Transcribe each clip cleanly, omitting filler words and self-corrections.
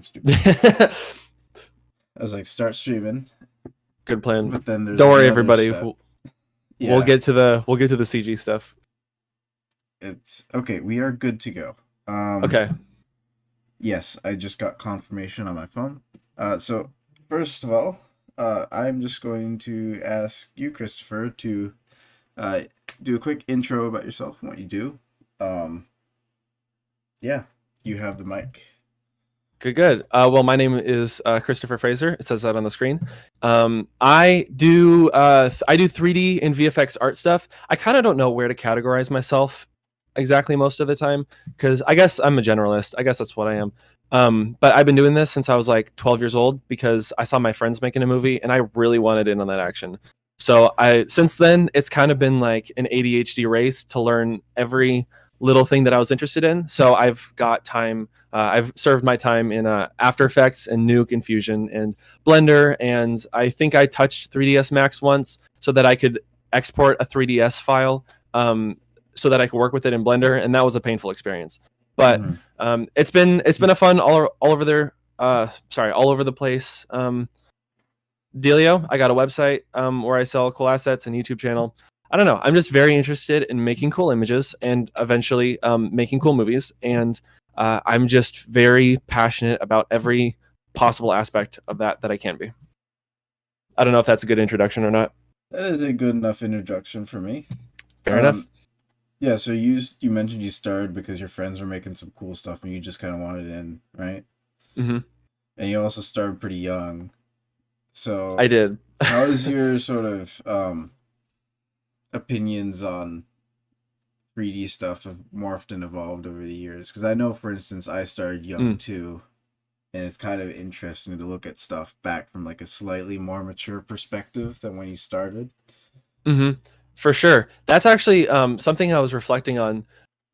I'm stupid. I was like, start streaming. Good plan. But then there's Don't worry, another everybody. step. We'll get to the CG stuff. It's okay. We are good to go. Okay. Yes, I just got confirmation on my phone. So first of all, I'm just going to ask you, Christopher, to do a quick intro about yourself and what you do. Yeah, you have the mic. Good. Well, my name is Christopher Fraser. It says that on the screen. I do 3D and VFX art stuff. I kind of don't know where to categorize myself exactly most of the time because I guess I'm a generalist. I guess that's what I am. But I've been doing this since I was like 12 years old because I saw my friends making a movie and I really wanted in on that action. So since then it's kind of been like an ADHD race to learn every little thing that I was interested in. So I've got time. I've served my time in After Effects and Nuke and Fusion and Blender, and I think I touched 3ds Max once so that I could export a 3ds file so that I could work with it in Blender, and that was a painful experience. But it's been a fun all over the place dealio. I got a website where I sell cool assets and YouTube channel. I don't know. I'm just very interested in making cool images and eventually making cool movies. And I'm just very passionate about every possible aspect of that I can be. I don't know if that's a good introduction or not. That is a good enough introduction for me. Fair enough. Yeah, so you mentioned you started because your friends were making some cool stuff and you just kind of wanted in, right? Mm-hmm. And you also started pretty young. So I did. How is your sort of opinions on 3D stuff have morphed and evolved over the years? Because I know, for instance, I started young too, and it's kind of interesting to look at stuff back from like a slightly more mature perspective than when you started. Mm-hmm. For sure. That's actually something I was reflecting on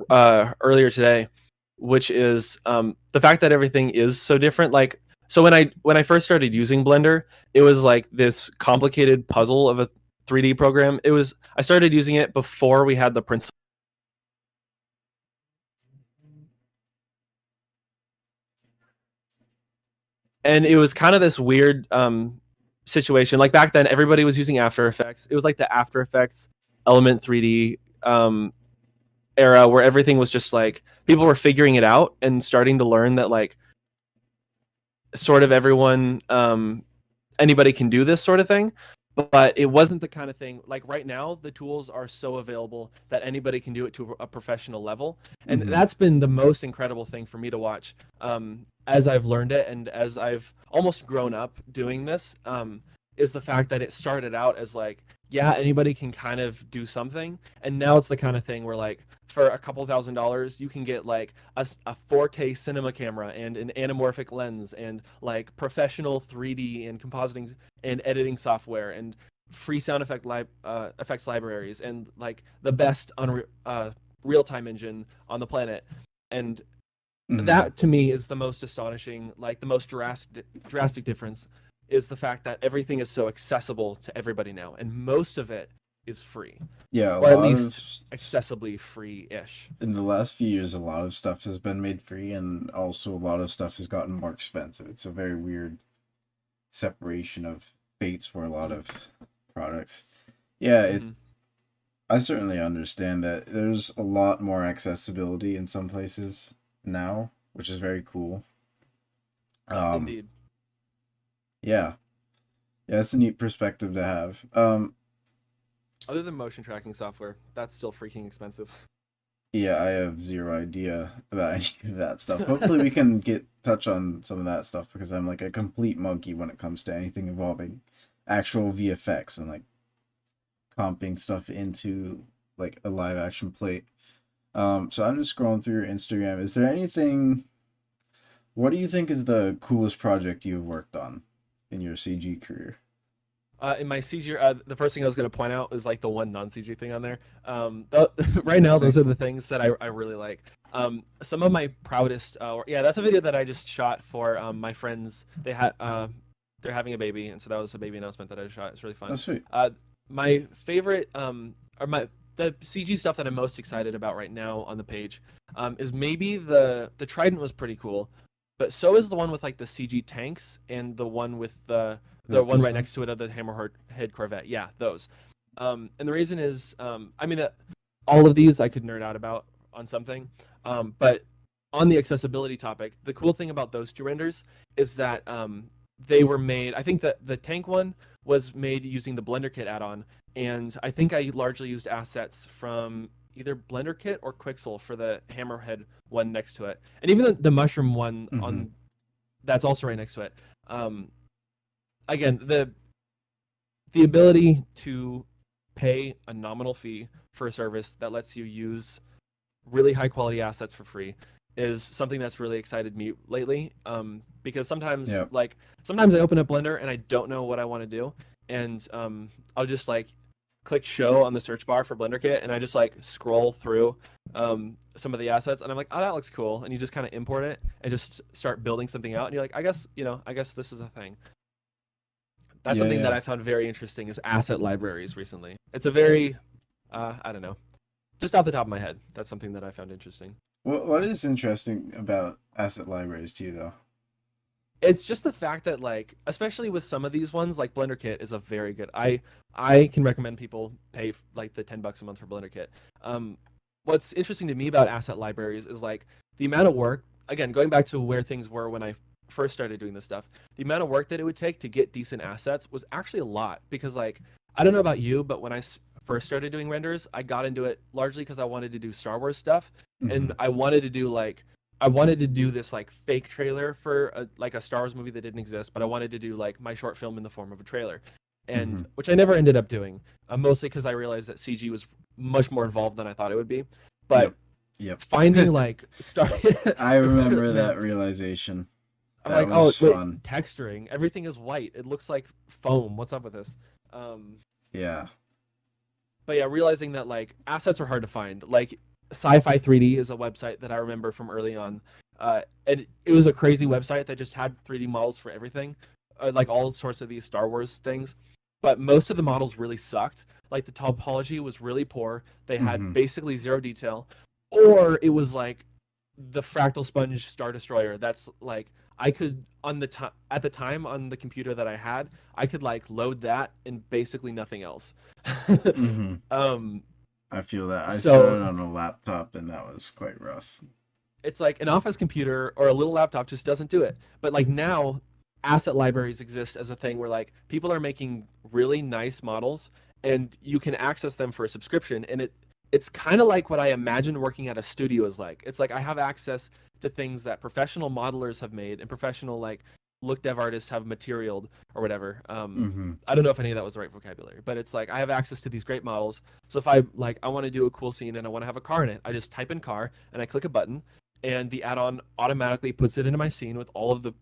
earlier today, which is the fact that everything is so different. Like, so when I first started using Blender, it was like this complicated puzzle of a 3D program. I started using it before we had the principle. And it was kind of this weird situation. Like back then, everybody was using After Effects. It was like the After Effects Element 3D era where everything was just like people were figuring it out and starting to learn that like sort of everyone anybody can do this sort of thing. But it wasn't the kind of thing like right now the tools are so available that anybody can do it to a professional level, and that's been the most incredible thing for me to watch as I've learned it and as I've almost grown up doing this is the fact that it started out as like, yeah, anybody can kind of do something, and now it's the kind of thing where like for a couple $1,000s you can get like a 4K cinema camera and an anamorphic lens and like professional 3D and compositing and editing software and free sound effects libraries and like the best real-time engine on the planet. And that to me is the most astonishing, like the most drastic difference is the fact that everything is so accessible to everybody now, and most of it is free. Yeah, or at least accessibly free-ish. In the last few years, a lot of stuff has been made free, and also a lot of stuff has gotten more expensive. It's a very weird separation of fates for a lot of products. Yeah, I certainly understand that there's a lot more accessibility in some places now, which is very cool. Indeed. Yeah, it's a neat perspective to have. Other than motion tracking software, that's still freaking expensive. Yeah, I have zero idea about any of that stuff. Hopefully we can touch on some of that stuff because I'm like a complete monkey when it comes to anything involving actual VFX and like comping stuff into like a live action plate. So I'm just scrolling through your Instagram. Is there anything, what do you think is the coolest project you've worked on in your CG career? In my CG, the first thing I was going to point out is like the one non-CG thing on there. Right now, those are the things that I really like. Some of my proudest, that's a video that I just shot for my friends. They're having a baby, and so that was a baby announcement that I shot. It's really fun. That's sweet. My favorite, the CG stuff that I'm most excited about right now on the page, is maybe the Trident was pretty cool, but so is the one with like the CG tanks and the one with the one This right one. next to it of the Hammerhead Corvette. Yeah, those. And the reason is, I mean, that all of these I could nerd out about on something, but on the accessibility topic, the cool thing about those two renders is that they were made. I think that the tank one was made using the Blender Kit add-on, and I think I largely used assets from either Blender Kit or Quixel for the Hammerhead one next to it, and even the Mushroom one Mm-hmm. on that's also right next to it. Um, Again, the ability to pay a nominal fee for a service that lets you use really high quality assets for free is something that's really excited me lately. Because Yep. sometimes I open up Blender and I don't know what I want to do, and I'll just like click show on the search bar for Blender Kit, and I just like scroll through some of the assets, and I'm like, oh, that looks cool, and you just kind of import it and just start building something out, and you're like, I guess this is a thing. That's Yeah, something that yeah. I found very interesting is asset libraries recently. It's a very I don't know, just off the top of my head, that's something that I found interesting. What is interesting about asset libraries to you though? It's just the fact that like, especially with some of these ones, like Blender Kit is a very good. I can recommend people pay like the $10 a month for Blender Kit. Um, what's interesting to me about asset libraries is like the amount of work. Again, going back to where things were when I first started doing this stuff, the amount of work that it would take to get decent assets was actually a lot. Because like, I don't know about you, but when I first started doing renders, I got into it largely because I wanted to do Star Wars stuff, Mm-hmm. and I wanted to do this like fake trailer for like a Star Wars movie that didn't exist, but I wanted to do like my short film in the form of a trailer, Mm-hmm. and which I never ended up doing, mostly because I realized that CG was much more involved than I thought it would be. But Yep. Yep. finding like Star, I remember man, that realization. I'm That like, oh was wait, fun. texturing, everything is white. It looks like foam. What's up with this? Um, Yeah. but yeah, realizing that like assets are hard to find. Like Sci-Fi 3D is a website that I remember from early on, and it was a crazy website that just had 3D models for everything, like all sorts of these Star Wars things. But most of the models really sucked. Like the topology was really poor. They had Mm-hmm. basically zero detail, or it was like the Fractal Sponge Star Destroyer. That's like I could on the at the time on the computer that I had, I could like load that and basically nothing else. Mm-hmm. um, I feel that. I so started on a laptop and that was quite rough. it's like an office computer or a little laptop just doesn't do it. But like now, asset libraries exist as a thing where like people are making really nice models and you can access them for a subscription, and it's kind of like what I imagine working at a studio is like. It's like I have access to things that professional modelers have made and professional like look dev artists have materialed or whatever. Mm-hmm. I don't know if any of that was the right vocabulary, but it's like I have access to these great models. So if I like I want to do a cool scene and I want to have a car in it, I just type in car and I click a button, and the add-on automatically puts it into my scene with all of the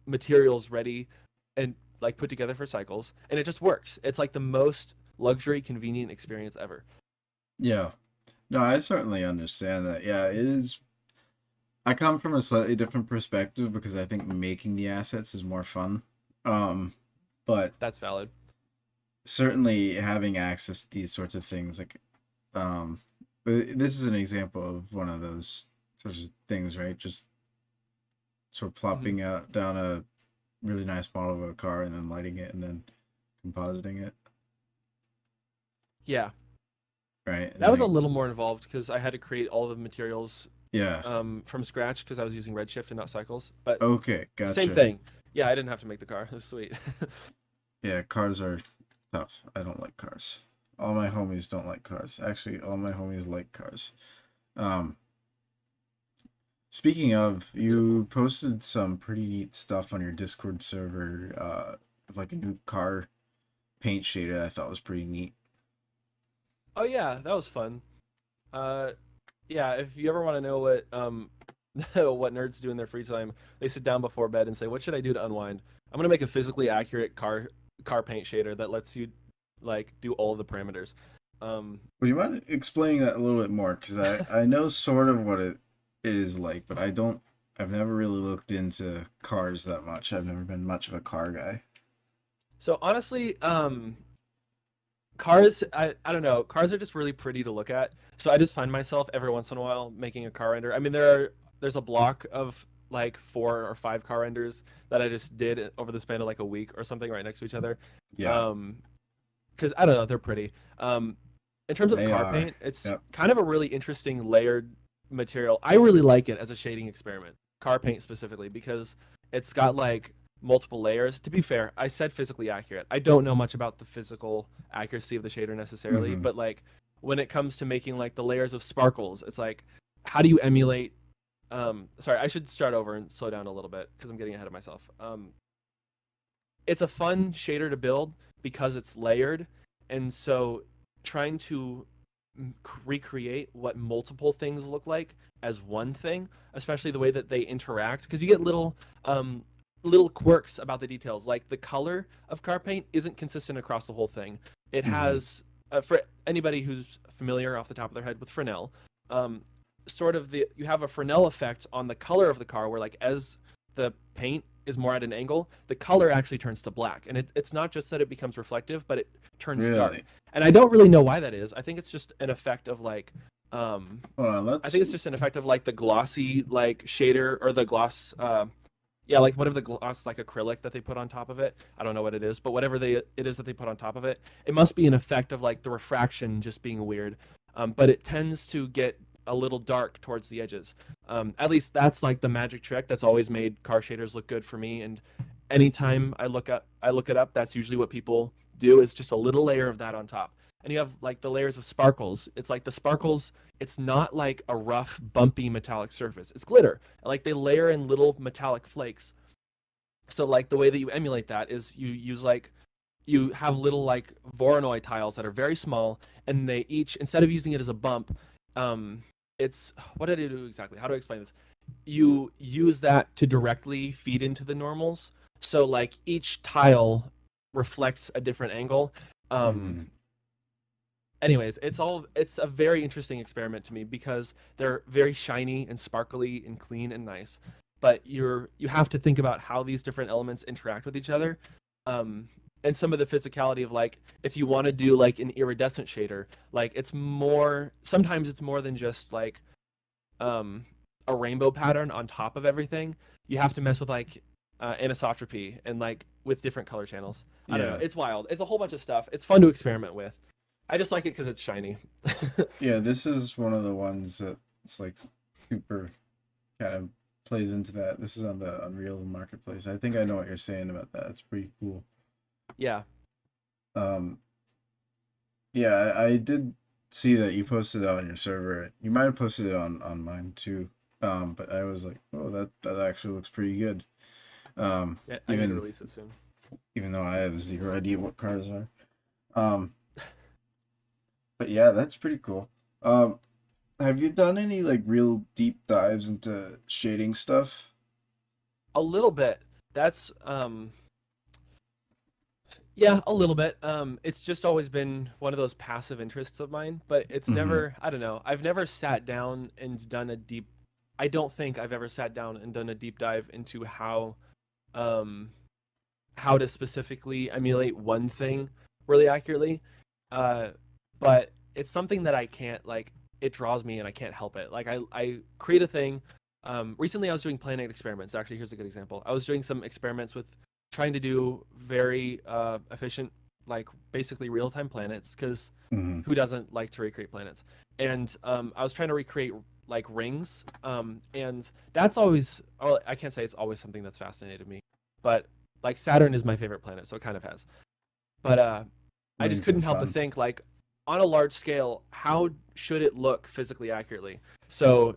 materials ready and like put together for cycles, and it just works. It's like the most luxury convenient experience ever. Yeah. No, I certainly understand that. Yeah, it is. I come from a slightly different perspective because I think making the assets is more fun. Um, but That's valid. certainly having access to these sorts of things, like, this is an example of one of those sorts of things, right? Just sort of Hmm. plopping out down a really nice model of a car and then lighting it and then compositing it, Yeah, right? And that was a like, little more involved because I had to create all the materials yeah. from scratch because I was using Redshift and not Cycles. But Okay, same gotcha. thing. Yeah, I didn't have to make the car. It was sweet. Yeah, cars are tough. I don't like cars. All my homies don't like cars. Actually, all my homies like cars. Um, Speaking of, Beautiful. you posted some pretty neat stuff on your Discord server, with like a new car paint shader I thought was pretty neat. Oh yeah, that was fun. Uh, yeah, if you ever want to know what what nerds do in their free time, they sit down before bed and say, "What should I do to unwind?" I'm gonna make a physically accurate car paint shader that lets you like do all of the parameters. Um, Would you mind explaining that a little bit more? Because I know sort of what it is like, but I've never really looked into cars that much. I've never been much of a car guy. so honestly, cars, I don't know, cars are just really pretty to look at. So I just find myself every once in a while making a car render. I mean, there's a block of like 4 or 5 car renders that I just did over the span of like a week or something right next to each other. Yeah, Um, because I don't know, they're pretty. In terms of they car are. paint, it's Yep. kind of a really interesting layered material. I really like it as a shading experiment, car paint specifically, because it's got like multiple layers. To be fair, I said physically accurate. I don't know much about the physical accuracy of the shader necessarily, Hmm. but like when it comes to making like the layers of sparkles, it's like how do you emulate sorry, I should start over and slow down a little bit because I'm getting ahead of myself. It's a fun shader to build because it's layered, and so trying to recreate what multiple things look like as one thing, especially the way that they interact, because you get little quirks about the details, like the color of car paint isn't consistent across the whole thing. It Hmm. has for anybody who's familiar off the top of their head with Fresnel, um, sort of the you have a Fresnel effect on the color of the car, where like as the paint is more at an angle, the color actually turns to black, and it's not just that it becomes reflective, but it turns dark. Really? And I don't really know why that is. I think it's just an effect of like um Hold on. I think Let's. it's just an effect of like the glossy like shader or the gloss yeah, like whatever the gloss like acrylic that they put on top of it. I don't know what it is, but whatever it is that they put on top of it, it must be an effect of like the refraction just being weird. But it tends to get a little dark towards the edges. At least that's like the magic trick that's always made car shaders look good for me. And anytime I look it up, that's usually what people do is just a little layer of that on top. And you have like the layers of sparkles. It's like the sparkles, it's not like a rough, bumpy metallic surface. It's glitter. Like they layer in little metallic flakes. So like the way that you emulate that is you use like you have little like Voronoi tiles that are very small, and they each instead of using it as a bump, um, it's what did I do exactly? How do I explain this? You use that to directly feed into the normals. So like each tile reflects a different angle. Um, Hmm. anyways, it's a very interesting experiment to me because they're very shiny and sparkly and clean and nice. But you have to think about how these different elements interact with each other. And some of the physicality of like if you want to do like an iridescent shader, like it's more sometimes it's more than just like um a rainbow pattern on top of everything. You have to mess with like anisotropy and like with different color channels. I don't know. Yeah. It's wild. It's a whole bunch of stuff. It's fun to experiment with. I just like it because it's shiny. Yeah. This is one of the ones that it's like super kind of plays into that. This is on the Unreal Marketplace. I think I know what you're saying about that. It's pretty cool. Yeah. Um, yeah, I did see that you posted it on your server. You might have posted it on mine too. But I was like, oh, that actually looks pretty good. Um, Yeah. I need to even release it soon. even though I have zero idea what cars are. Um, but yeah, that's pretty cool. Um, have you done any like real deep dives into shading stuff? A little bit. That's yeah, a little bit. It's just always been one of those passive interests of mine, but it's Mm-hmm. never, I don't know. I've never sat down and done a deep I don't think I've ever sat down and done a deep dive into um how to specifically emulate one thing really accurately. Uh but it's something that I can't like it draws me and I can't help it. Like I create a thing. Recently I was doing planet experiments. Actually, here's a good example. I was doing some experiments with trying to do very efficient like basically real-time planets cuz Mm-hmm. who doesn't like to recreate planets? And I was trying to recreate like rings and that's always well, I can't say it's always something that's fascinated me, but like Saturn is my favorite planet, so it kind of has. But I just Rings are couldn't help but fun. think like on a large scale, how should it look physically accurately? So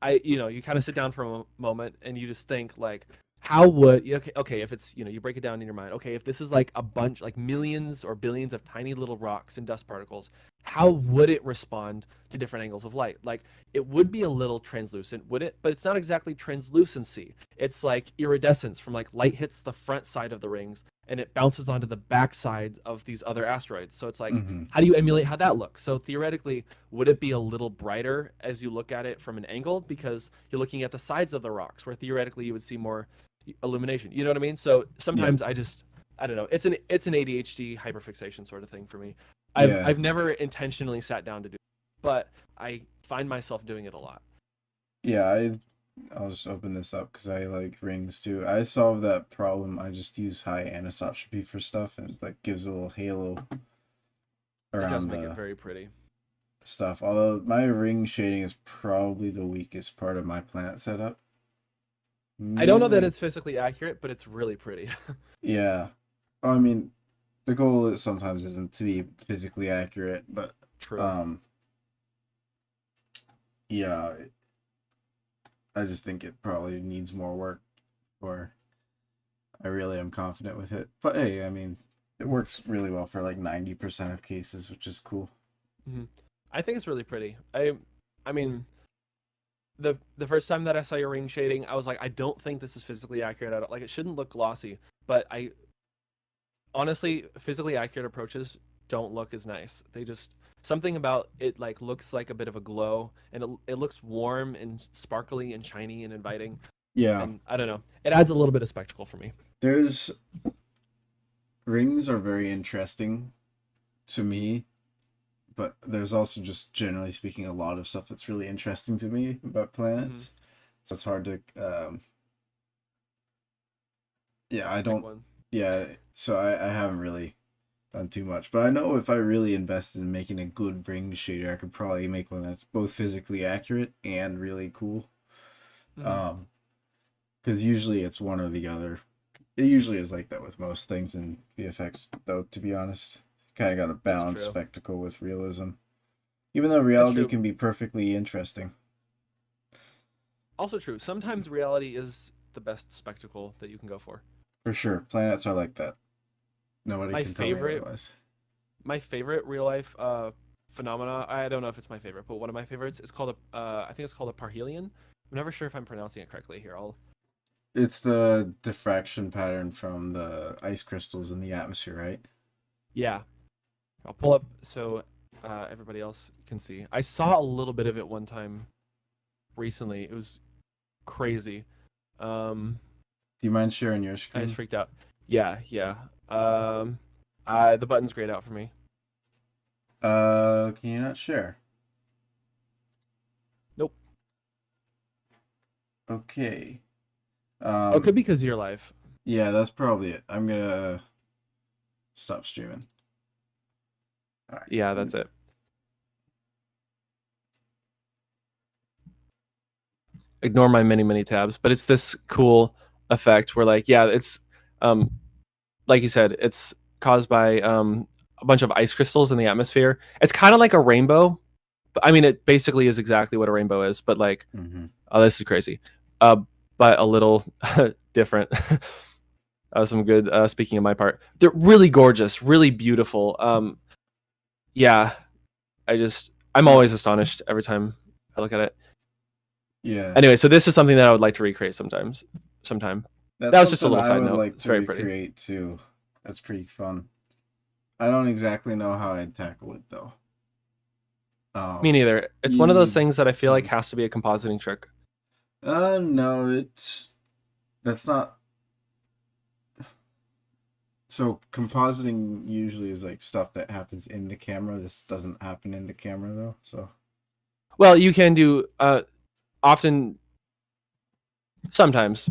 you kind of sit down for a moment and you just think like, how would okay if it's you break it down in your mind. Okay, if this is like a bunch like millions or billions of tiny little rocks and dust particles, how would it respond to different angles of light? Like it would be a little translucent, would it? But it's not exactly translucency. It's like iridescence from like light hits the front side of the rings and it bounces onto the back sides of these other asteroids. So it's like, Mm-hmm. how do you emulate how that looks? So theoretically, would it be a little brighter as you look at it from an angle because you're looking at the sides of the rocks, where theoretically you would see more illumination? You know what I mean? So Yeah. sometimes I don't know. It's an ADHD hyperfixation sort of thing for me. Yeah. I've never intentionally sat down to do it, but I find myself doing it a lot. Yeah. I'll just open this up because I like rings too. I solved that problem. I just use high anisotropy for stuff, and it like gives a little halo It does around make it the very pretty. stuff. Although my ring shading is probably the weakest part of my planet setup. I don't know that Mainly, it's physically accurate, but it's really pretty. yeah. I mean, the goal is sometimes isn't to be physically accurate, but True. um, yeah, I just think it probably needs more work, or I really am confident with it. But hey, I mean, it works really well for like 90% of cases, which is cool. Hmm. I think it's really pretty. I mean, the first time that I saw your ring shading, I was like, I don't think this is physically accurate at all. Like, it shouldn't look glossy, but I honestly, physically accurate approaches don't look as nice. They just something about it like looks like a bit of a glow, and it looks warm and sparkly and shiny and inviting. Yeah, And I don't know, it adds a little bit of spectacle for me. there's rings are very interesting to me, but there's also just generally speaking a lot of stuff that's really interesting to me about Hmm. planets. So it's hard to yeah, I Pick don't one. yeah, so I haven't really done too much. But I know if I really invested in making a good ring shader, I could probably make one that's both physically accurate and really cool. Hmm. Um, because usually it's one or the other. It usually is like that with most things in VFX, though, to be honest. Kind of got to That's balance true. spectacle with realism. Even though That's reality true. can be perfectly interesting. Also true. Sometimes reality is the best spectacle that you can go for. For sure. Planets are like that. Nobody My can tell me favorite otherwise. my favorite real life phenomena. I don't know if it's my favorite, but one of my favorites is called a I think it's called a parhelion. I'm never sure if I'm pronouncing it correctly here. I'll It's the diffraction pattern from the ice crystals in the atmosphere, right? yeah, I'll pull up so everybody else can see. I saw a little bit of it one time recently. It was crazy. Um, Do you mind sharing your I just screen? freaked out. Yeah, yeah. Um, I the button's grayed out for me. Can you not share? Nope. Okay. Oh, it could be because of your life. Yeah, that's probably it. I'm gonna stop streaming. All Yeah, right. that's it. Ignore my many tabs, but it's this cool effect where like yeah, it's um like you said, it's caused by a bunch of ice crystals in the atmosphere. It's kind of like a rainbow. I mean, it basically is exactly what a rainbow is, but like, Mm-hmm. oh, this is crazy. Uh, but a little different. That was some good speaking of my part. They're really gorgeous, really beautiful. Yeah, I'm Yeah. always astonished every time I look at it. Yeah. Anyway, so this is something that I would like to recreate sometime. That's That was just a something little I side would note. like It's to very pretty. recreate too. That's pretty fun. I don't exactly know how I'd tackle it though. Me neither. It's You one of those need things that I feel like some. has to be a compositing trick. No, that's not. So compositing usually is like stuff that happens in the camera. This doesn't happen in the camera though. So Well, you can do often sometimes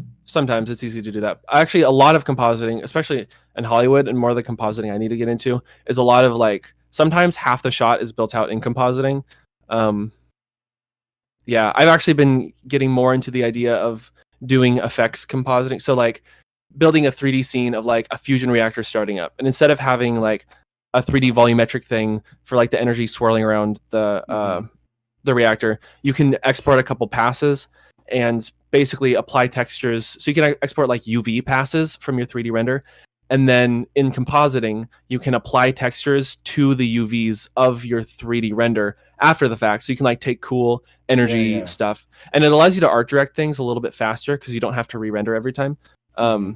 it's easy to do that. Actually, a lot of compositing, especially in Hollywood and more of the compositing I need to get into is a lot of like sometimes half the shot is built out in compositing. Um yeah, I've actually been getting more into the idea of doing effects compositing. So like building a 3D scene of like a fusion reactor starting up. And instead of having like a 3D volumetric thing for like the energy swirling around mm-hmm. the reactor, you can export a couple passes and basically apply textures. So you can export like UV passes from your 3D render. And then in compositing, you can apply textures to the UVs of your 3D render after the fact. So you can like take cool Yeah, energy yeah. stuff. And it allows you to art direct things a little bit faster because you don't have to re-render every time. Mm-hmm.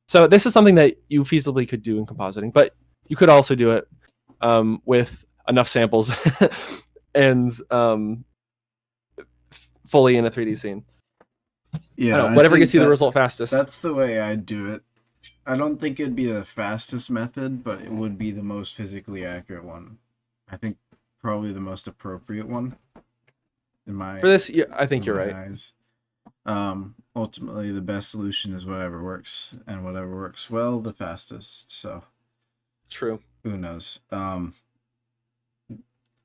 So this is something that you feasibly could do in compositing, but you could also do it with enough samples and fully in a 3D scene. I Yeah, don't know, I whatever gets think you the result fastest. that's the way I'd do it. I don't think it'd be the fastest method, but it would be the most physically accurate one. I think probably the most appropriate one in For my this, I think in you're my right. eyes. Ultimately, the best solution is whatever works, and whatever works well, the fastest. So True. who knows?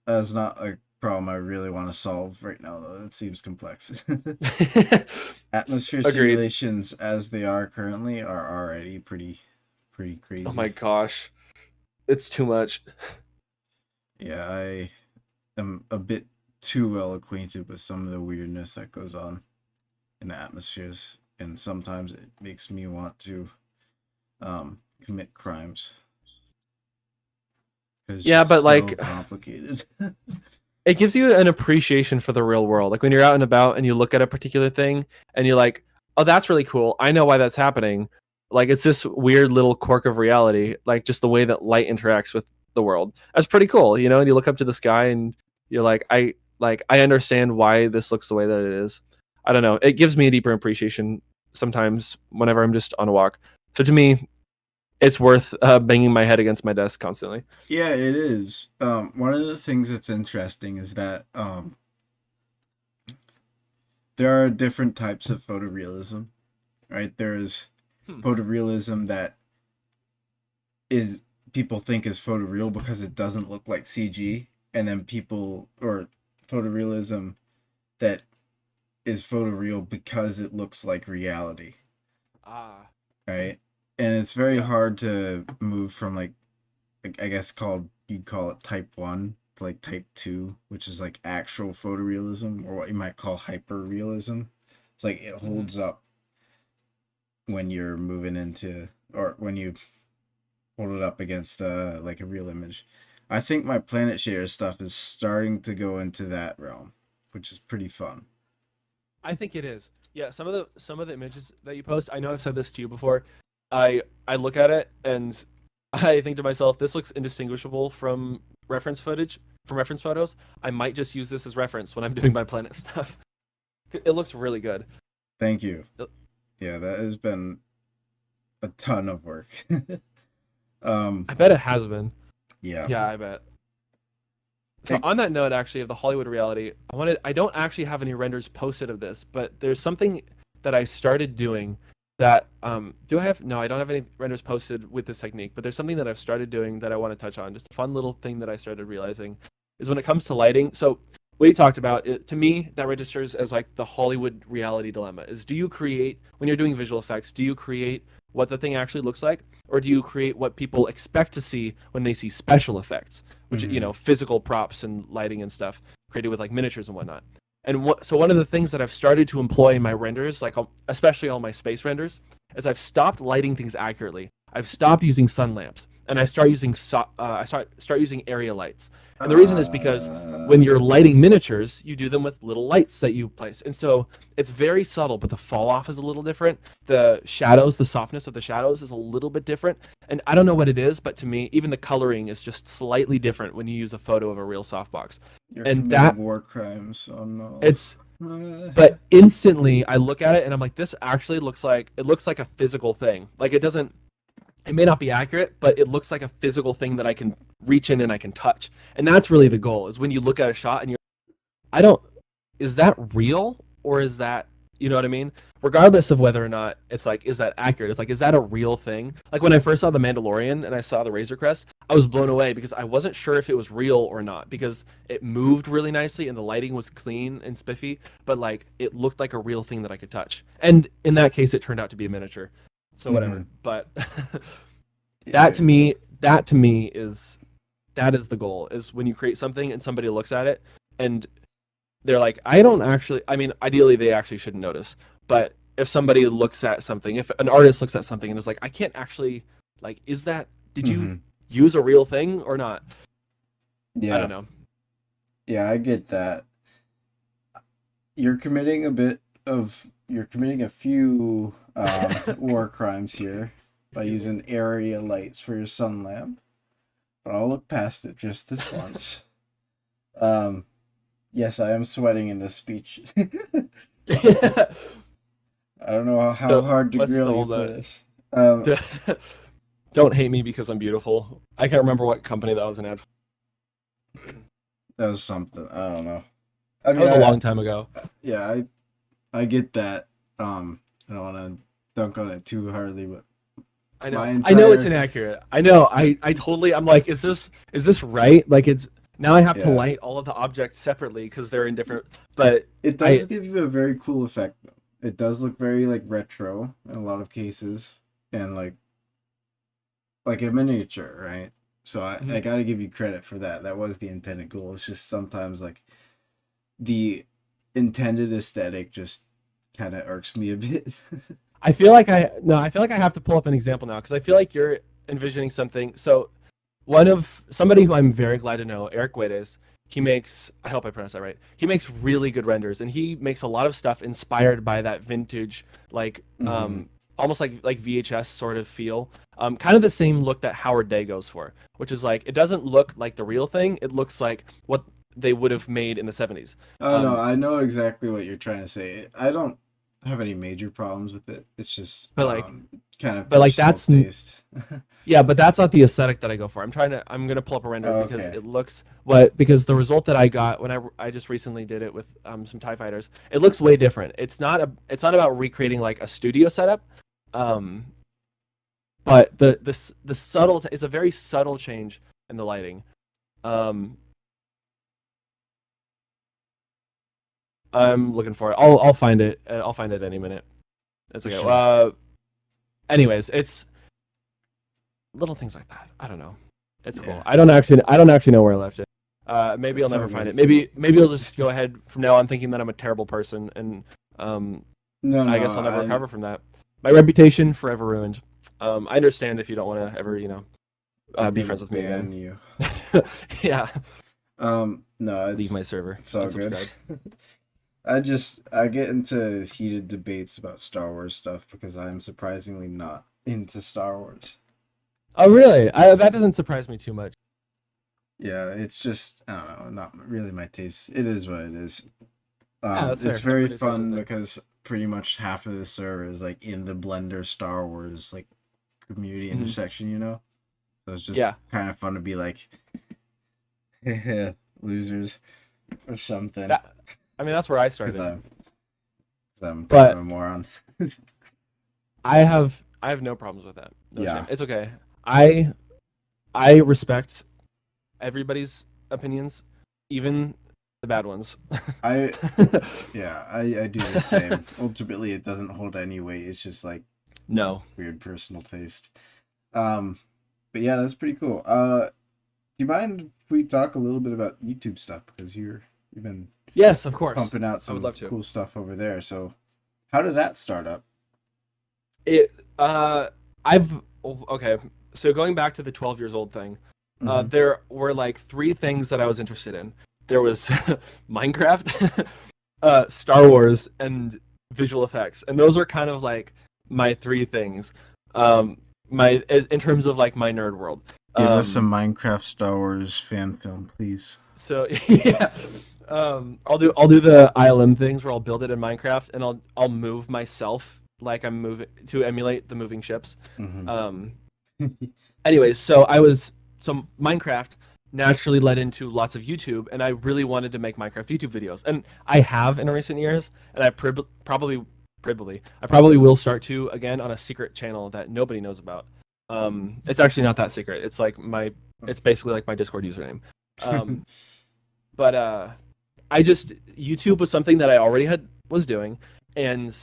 That's not a problem I really want to solve right now, though. It seems complex. Atmosphere Agreed. simulations, as they are currently, are already pretty Oh my crazy. gosh, it's too much. Yeah, I am a bit too well acquainted with some of the weirdness that goes on in the atmospheres, and sometimes it makes me want to commit crimes because Yeah, it's but so like complicated. it gives you an appreciation for the real world. Like when you're out and about and you look at a particular thing and you're like, "Oh, that's really cool. I know why that's happening." Like it's this weird little quirk of reality, like just the way that light interacts with the world. That's pretty cool, you know? And you look up to the sky and you're like I understand why this looks the way that it is. I don't know. It gives me a deeper appreciation sometimes whenever I'm just on a walk. So to me, it's worth banging my head against my desk constantly. Yeah, it is. One of the things that's interesting is that there are different types of photorealism, right? There's Hmm. photorealism that is people think is photoreal because it doesn't look like CG, and then people or photorealism that is photoreal because it looks like reality, Ah, right? And it's very yeah. hard to move from I guess called you'd call it type 1 to like type 2, which is like actual photorealism or what you might call hyperrealism. It's like it Mhm. holds up when you're moving into or when you hold it up against like a real image. I think my Planet Share stuff is starting to go into that realm, which is pretty fun. I think it is. Yeah, some of the images that you post, I know I've said this to you before. I look at it and I think to myself, this looks indistinguishable from reference footage, from reference photos. I might just use this as reference when I'm doing my planet stuff. It looks really good. Thank you. Yeah, that has been a ton of work. um I bet it has been. yeah. Yeah, I bet. So Hey, on that note, actually, of the Hollywood reality, I don't actually have any renders posted of this, but there's something that I started doing that do I have no, I don't have any renders posted with this technique, but there's something that I've started doing that I want to touch on. Just a fun little thing that I started realizing is when it comes to lighting. So what you talked about, to me, that registers as like the Hollywood reality dilemma is do you create when you're doing visual effects, do you create what the thing actually looks like, or do you create what people expect to see when they see special effects? Which mhm. physical props and lighting and stuff created with like miniatures and whatnot. And so one of the things that I've started to employ in my renders, like especially all my space renders, is I've stopped lighting things accurately. I've stopped using sun lamps, and I start using area lights. And the reason is because Uh, when you're lighting miniatures, you do them with little lights that you place, and so it's very subtle, but the fall off is a little different. The shadows, the softness of the shadows is a little bit different, and I don't know what it is, but to me, even the coloring is just slightly different when you use a photo of a real softbox. you're And committing that war crimes. Oh no. it's but instantly I look at it and I'm like, this actually looks like a physical thing. Like it may not be accurate, but it looks like a physical thing that I can reach in and I can touch. And that's really the goal is when you look at a shot and you're I don't is that real or is that you know what I mean? Regardless of whether or not it's like is that accurate? It's like is that a real thing? Like when I first saw the Mandalorian and I saw the Razor Crest, I was blown away because I wasn't sure if it was real or not because it moved really nicely and the lighting was clean and spiffy, but like it looked like a real thing that I could touch. And in that case it turned out to be a miniature. So whatever. Mhm. But that Yeah. to me that to me is that is the goal is when you create something and somebody looks at it and they're like, I don't actually. I mean, ideally, they actually shouldn't notice. But if somebody looks at something, if an artist looks at something and is like, I can't actually, like, is that? Did you Mhm. use a real thing or not? I don't Yeah. know. Yeah, I get that. You're committing a few war crimes here by Few more. using area lights for your sun lamp, but I'll look past it just this once. Um, yes, I am sweating in this speech. I don't know how So hard to what's the grill you old? for this. Um, Don't hate me because I'm beautiful. I can't remember what company that was an ad. that was something. I don't know. I That mean, was a long time ago. yeah, I get that. I don't want to dunk on it too hardly, but I my know. I know it's entire inaccurate. I know. I totally. I'm like, is this right? Like, it's now I have to yeah, light all of the objects separately because they're in different. But it I does give you a very cool effect though. It does look very like retro in a lot of cases, and like a miniature, right? So I mhm. got to give you credit for that. That was the intended goal. It's just sometimes like the intended aesthetic just kind of irks me a bit. I feel like I no. I feel like I have to pull up an example now because I feel like you're envisioning something. So one of somebody who I'm very glad to know, Eric Guedes, he makes, I hope I pronounced that right. He makes really good renders and he makes a lot of stuff inspired by that vintage, like Hmm. almost like VHS sort of feel. Kind of the same look that Howard Day goes for, which is like it doesn't look like the real thing. It looks like what they would have made in the 70s. Oh no, Um, I know exactly what you're trying to say. I don't have any major problems with it. It's just but like kind of but like personal that's taste. Yeah, but that's not the aesthetic that I go for. I'm gonna pull up a render because Okay. it looks what because the result that I got when I just recently did it with some TIE fighters, it looks way different. It's not about recreating like a studio setup, um, but the subtle it's a very subtle change in the lighting. Um, I'm looking for it. I'll find it. I'll find it any minute. It's For okay. sure. Anyways, it's little things like that. I don't know. It's cool. Yeah. I don't actually know where I left it. Maybe I'll It's all never find good. it. Maybe I'll just go ahead from now on thinking that I'm a terrible person, and No, I no, guess I'll never I recover from that. My reputation forever ruined. I understand if you don't want to ever, I'm be gonna friends with me ban again. you. Yeah, No, leave my server, it's all good. unsubscribe. I get into heated debates about Star Wars stuff because I'm surprisingly not into Star Wars. Oh, really? That doesn't surprise me too much. Yeah, it's just I don't know, not really my taste. It is what it is. Yeah, that's It's fair. very Everybody's got their fun thing. because pretty much half of the server is like in the Blender Star Wars like community Hmm. intersection, you know. So it's just Yeah, kind of fun to be like, losers or something, that. I mean, that's where I because started. I'm kind of But a moron. I have no problems with that. No shame. Yeah, It's okay. I I respect everybody's opinions, even the bad ones. I yeah I do the same. Ultimately, it doesn't hold any weight. It's just like No. weird personal taste. Um, but yeah, that's pretty cool. Do you mind if we talk a little bit about YouTube stuff because you've been Yes, of course. pumping out I would some love to. cool stuff over there. So, how did that start up? It I've okay. So going back to the 12 years old thing, Mm-hmm. there were like three things that I was interested in. There was Minecraft, Star Wars, and visual effects, and those were kind of like my three things. My in terms of like my nerd world. Give us some Um, Minecraft Star Wars fan film, please. So yeah, I'll do the ILM things where I'll build it in Minecraft and I'll move myself like I'm moving to emulate the moving ships. Mm-hmm. Um, anyways, so Minecraft naturally led into lots of YouTube, and I really wanted to make Minecraft YouTube videos, and I have in recent years, and I probably will start to again on a secret channel that nobody knows about. It's actually not that secret. It's basically like my Discord username. Um, but I just YouTube was something that I already was doing, and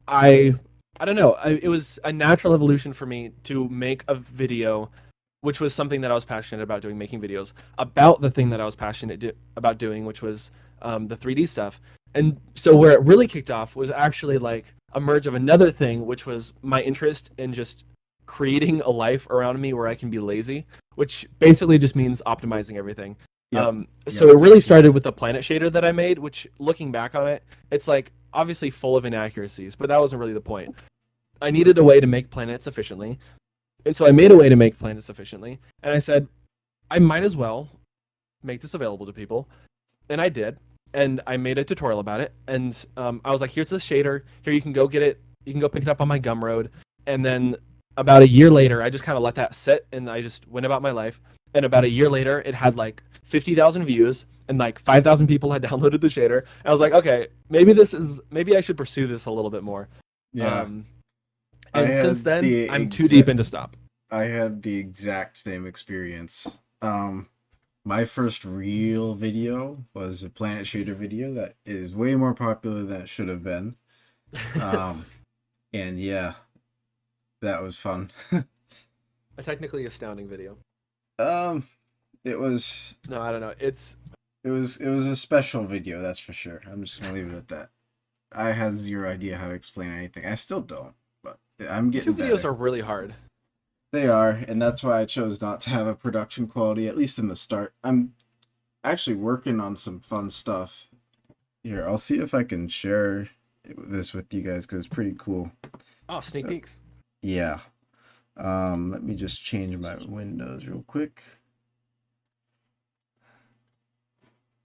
I I don't know. It was a natural evolution for me to make a video, which was something that I was passionate about doing, making videos about the thing that I was about doing, which was the 3D stuff. And so where it really kicked off was actually like a merge of another thing, which was my interest in just creating a life around me where I can be lazy, which basically just means optimizing everything. Yep. So Yep. it really started with the planet shader that I made, which looking back on it, it's like obviously full of inaccuracies, but that wasn't really the point. I needed a way to make planets efficiently. And so I made a way to make planets efficiently. And I said, I might as well make this available to people. And I did. And I made a tutorial about it. And I was like, here's the shader. Here, you can go get it. You can go pick it up on my Gumroad. And then about a year later, I just kind of let that sit and I just went about my life. and about a year later, it had like 50,000 views, and like 5,000 people had downloaded the shader. And I was like, okay, maybe I should pursue this a little bit more. Yeah. And since then, I'm too deep into stop. I had the exact same experience. My first real video was a Planet Shader video that is way more popular than it should have been. And yeah, that was fun. A technically astounding video. It was. No, I don't know. It was a special video, that's for sure. I'm just gonna leave it at that. I had zero idea how to explain anything. I still don't, but I'm getting YouTube videos better. are really hard. They are, and that's why I chose not to have a production quality, at least in the start. I'm actually working on some fun stuff. Here, I'll see if I can share this with you guys because it's pretty cool. Oh, sneak peeks. Yeah. Let me just change my windows real quick.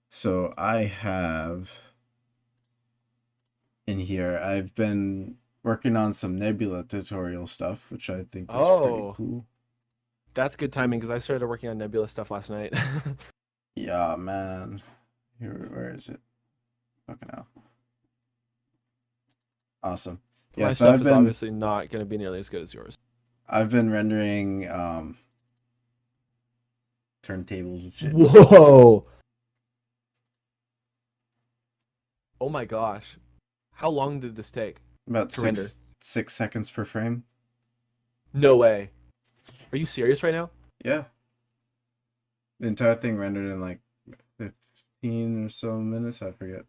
So I have in here, I've been working on some Nebula tutorial stuff, which I think is pretty cool. That's good timing because I started working on Nebula stuff last night. Yeah, man. Where is it? Fucking hell. Awesome. Yeah, My so stuff is obviously not going to be nearly as good as yours. I've been rendering turntables and shit. Whoa! Oh my gosh. How long did this take? About six seconds per frame. No way. Are you serious right now? Yeah. The entire thing rendered in like 15 or so minutes, I forget.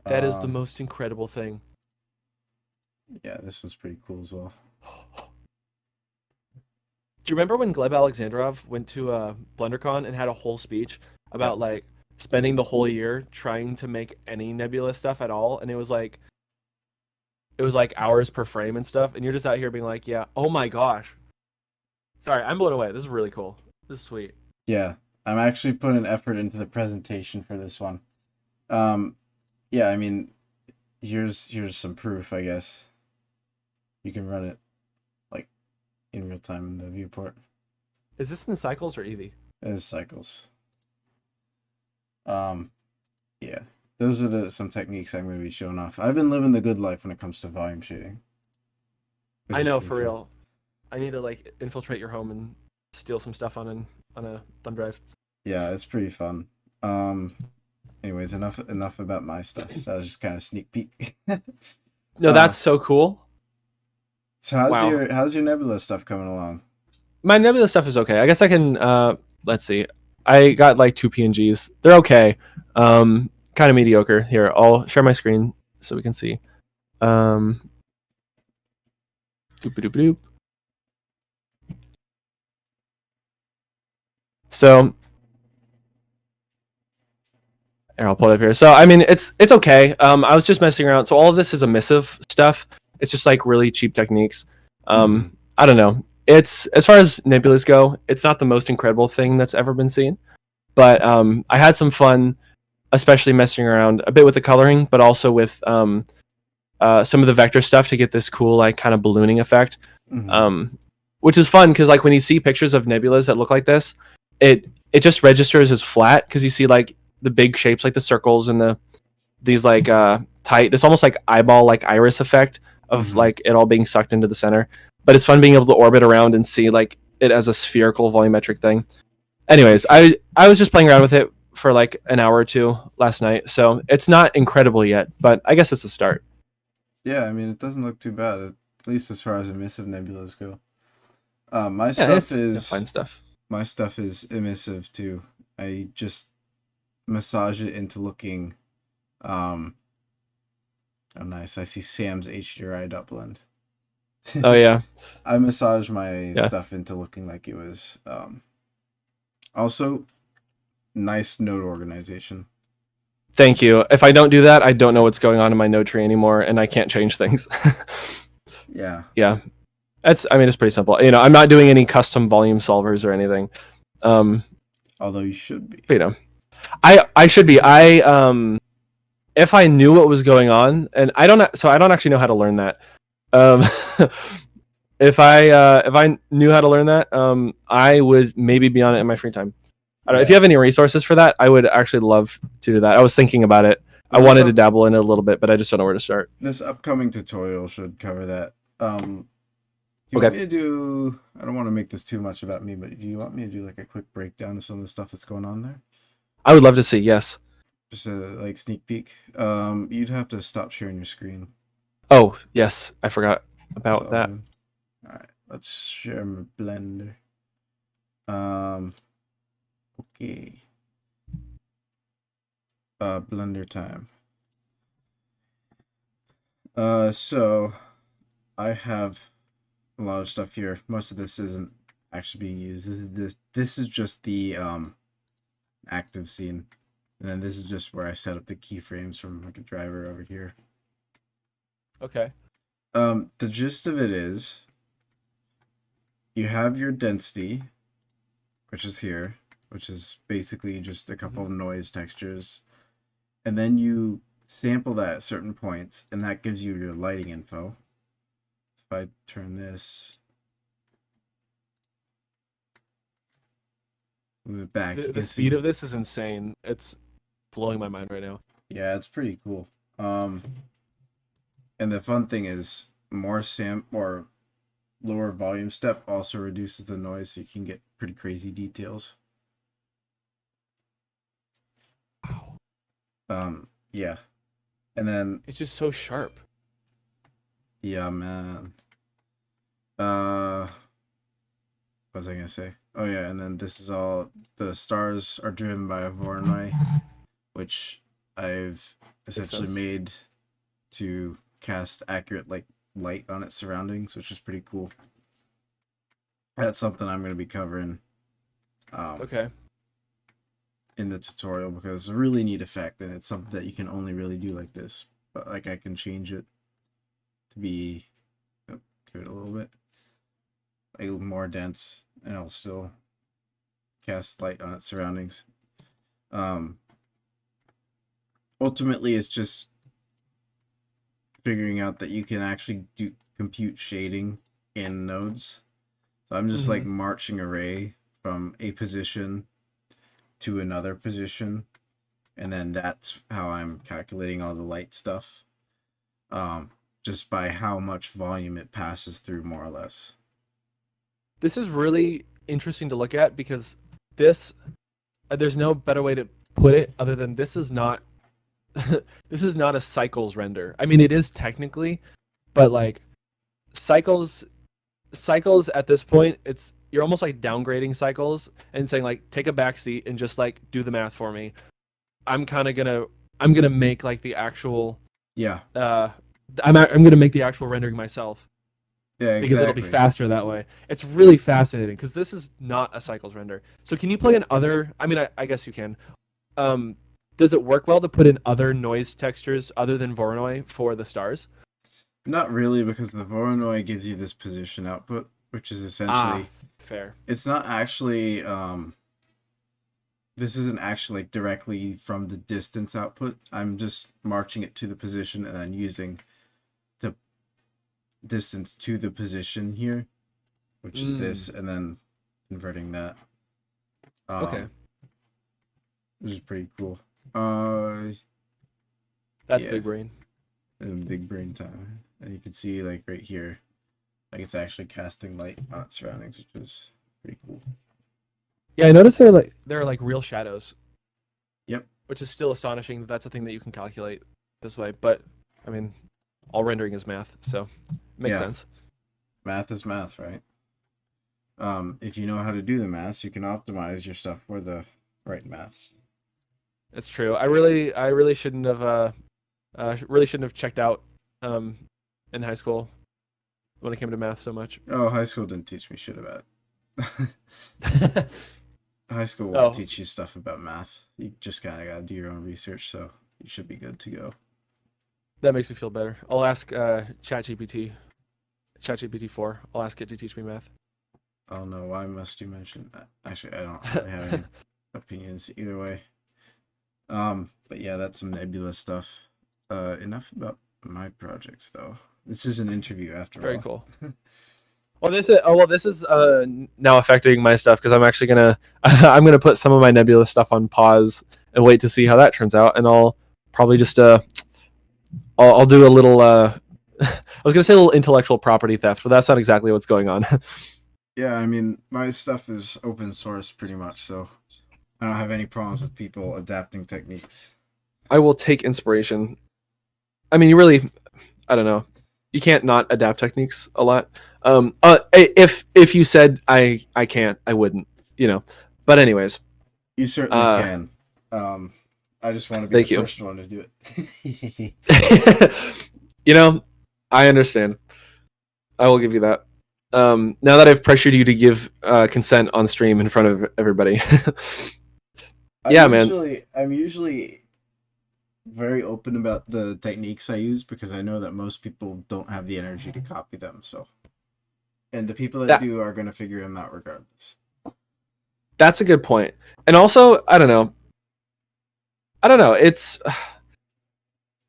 That is the most incredible thing. Yeah, this was pretty cool as well. Do you remember when Gleb Alexandrov went to BlenderCon and had a whole speech about like spending the whole year trying to make any Nebula stuff at all, and it was like hours per frame and stuff, and you're just out here being like, yeah, oh my gosh. Sorry, I'm blown away. This is really cool. This is sweet. Yeah, I'm actually putting effort into the presentation for this one. Yeah, I mean, here's some proof, I guess. You can run it like in real time in the viewport. Is this in cycles or Eevee? It is cycles. Yeah, those are some techniques I'm going to be showing off. I've been living the good life when it comes to volume shading. I know, for real. I need to like infiltrate your home and steal some stuff on a thumb drive. Yeah, it's pretty fun. Anyways, enough about my stuff. That was just kind of sneak peek. No, that's so cool. So how's your Nebula stuff coming along? My Nebula stuff is okay. I guess I can let's see. I got like 2 PNGs. They're okay. Kind of mediocre. Here, I'll share my screen so we can see. Doop doop doop. So here, I'll pull it up here. So I mean, it's okay. I was just messing around. So all of this is emissive stuff. It's just like really cheap techniques. I don't know. It's, as far as nebulas go, it's not the most incredible thing that's ever been seen. But I had some fun, especially messing around a bit with the coloring, but also with some of the vector stuff to get this cool like kind of ballooning effect. Which is fun because like when you see pictures of nebulas that look like this, it just registers as flat because you see like the big shapes like the circles and these like tight. It's almost like eyeball like iris effect of like it all being sucked into the center. But it's fun being able to orbit around and see like it as a spherical volumetric thing. Anyways, I was just playing around with it for like an hour or two last night, so it's not incredible yet, but I guess it's a start. Yeah, I mean it doesn't look too bad, at least as far as emissive nebulas go. My stuff is fine stuff. My stuff is emissive too. I just massage it into looking. Oh, nice! I see Sam's HDRI dot blend. Oh yeah. I massage my stuff into looking like it was. Also, nice node organization. Thank you. If I don't do that, I don't know what's going on in my node tree anymore, and I can't change things. Yeah. Yeah. It's pretty simple. You know, I'm not doing any custom volume solvers or anything. Although you should be. But, you know, I should be. If I knew what was going on, and I don't actually know how to learn that. if I knew how to learn that, I would maybe be on it in my free time. I don't know if you Yeah. have any resources for that. I would actually love to do that. I was thinking about it. I Well, wanted to dabble in it a little bit, but I just don't know where to start. this upcoming tutorial should cover that. Do you want Okay, me to do? I don't want to make this too much about me, but do you want me to do like a quick breakdown of some of the stuff that's going on there? I would love to see. Yes. Just a like sneak peek. You'd have to stop sharing your screen. Oh yes, I forgot That's about all that. good. All right, let's share my Blender. Um, okay. Blender time. So I have a lot of stuff here. Most of this isn't actually being used. This is just the active scene. And then this is just where I set up the keyframes from like a driver over here. Okay. The gist of it is you have your density, which is here, which is basically just a couple of noise textures. And then you sample that at certain points, and that gives you your lighting info. If I turn this, move it back, you The can speed see. of this is insane. It's blowing my mind right now. Yeah, it's pretty cool. And the fun thing is more or lower volume step also reduces the noise, so you can get pretty crazy details. Wow. Yeah. And then It's just so sharp. yeah, man. Uh what was I gonna say? Oh yeah, and then this is all the stars are driven by a Voronoi, which I've essentially sense. made to cast accurate like light on its surroundings, which is pretty cool. That's something I'm gonna be covering Okay. in the tutorial because it's a really neat effect, and it's something that you can only really do like this. But like I can change it to be give it a little bit like more dense, and it'll still cast light on its surroundings. Um, Ultimately, it's just figuring out that you can actually do compute shading in nodes. So I'm just like marching array from a position to another position, and then that's how I'm calculating all the light stuff. Just by how much volume it passes through, more or less. This is really interesting to look at because this there's no better way to put it other than this is not this is not a cycles render. I mean, it is technically, but like cycles at this point, it's you're almost like downgrading cycles and saying like take a back seat and just like do the math for me. I'm kind of gonna I'm gonna make like the actual Yeah. I'm gonna make the actual rendering myself Yeah, because it'll be exactly. faster that way. It's really fascinating because this is not a cycles render. So can you plug in other? I mean, I guess you can. Um, does it work well to put in other noise textures other than Voronoi for the stars? Not really, because the Voronoi gives you this position output, which is Ah, essentially fair. it's not actually this isn't actually like directly from the distance output. I'm just marching it to the position and then using the distance to the position here, which is this, and then converting that. Okay, Which is pretty cool. that's Yeah, big brain. and big brain time. And you can see like right here, like it's actually casting light on its surroundings, which is pretty cool. Yeah, I noticed there are like real shadows, Yep. which is still astonishing that that's a thing that you can calculate this way. But I mean, all rendering is math, so it makes Yeah. sense. Math is math, right? If you know how to do the maths, you can optimize your stuff for the right maths. It's true. I really shouldn't have really shouldn't have checked out um in high school when it came to math so much. Oh, high school didn't teach me shit about it. High school won't Oh, teach you stuff about math. You just kind of gotta do your own research, so you should be good to go. that makes me feel better. I'll ask ChatGPT, ChatGPT 4. I'll ask it to teach me math. I don't know why must you mention that. Actually, I don't really have any opinions either way. But yeah, that's some nebula stuff. Enough about my projects though. This is an interview after Very all. cool. Well, this is now affecting my stuff because I'm actually gonna I'm gonna put some of my Nebula stuff on pause and wait to see how that turns out, and I'll probably just I'll do a little I was gonna say a little intellectual property theft, but that's not exactly what's going on. Yeah, I mean, my stuff is open source pretty much, so I don't have any problems with people adapting techniques. I will take inspiration. I mean, you really, I don't know, you can't not adapt techniques a lot. If you said I can't, I wouldn't, you know. But anyways, You certainly uh, can. Um, I just want to be the thank you. first one to do it. You know, I understand. I will give you that. Now that I've pressured you to give consent on stream in front of everybody. Yeah, man. I'm usually very open about the techniques I use because I know that most people don't have the energy to copy them. So, and the people that That do are going to figure them out regardless. that's a good point. And also, I don't know. I don't know. It's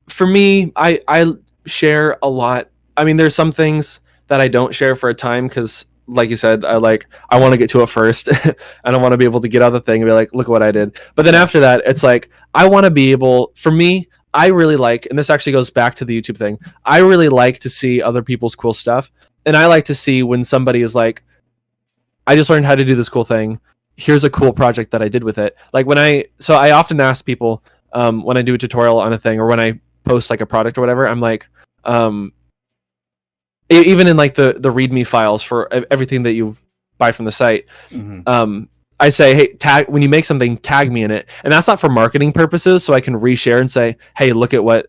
for me. I share a lot. I mean, there's some things that I don't share for a time because, like you said, I want to get to it first. I don't want to be able to get out the thing and be like, look what I did. But then Yeah. after that, it's like I want to be able. For me, I really like, and this actually goes back to the YouTube thing. I really like to see other people's cool stuff, and I like to see when somebody is like, I just learned how to do this cool thing. Here's a cool project that I did with it. Like so I often ask people when I do a tutorial on a thing or when I post like a product or whatever, I'm like, um, even in like the README files for everything that you buy from the site, Mm-hmm. I say, hey, tag when you make something, tag me in it, and that's not for marketing purposes, so I can reshare and say, hey, look at what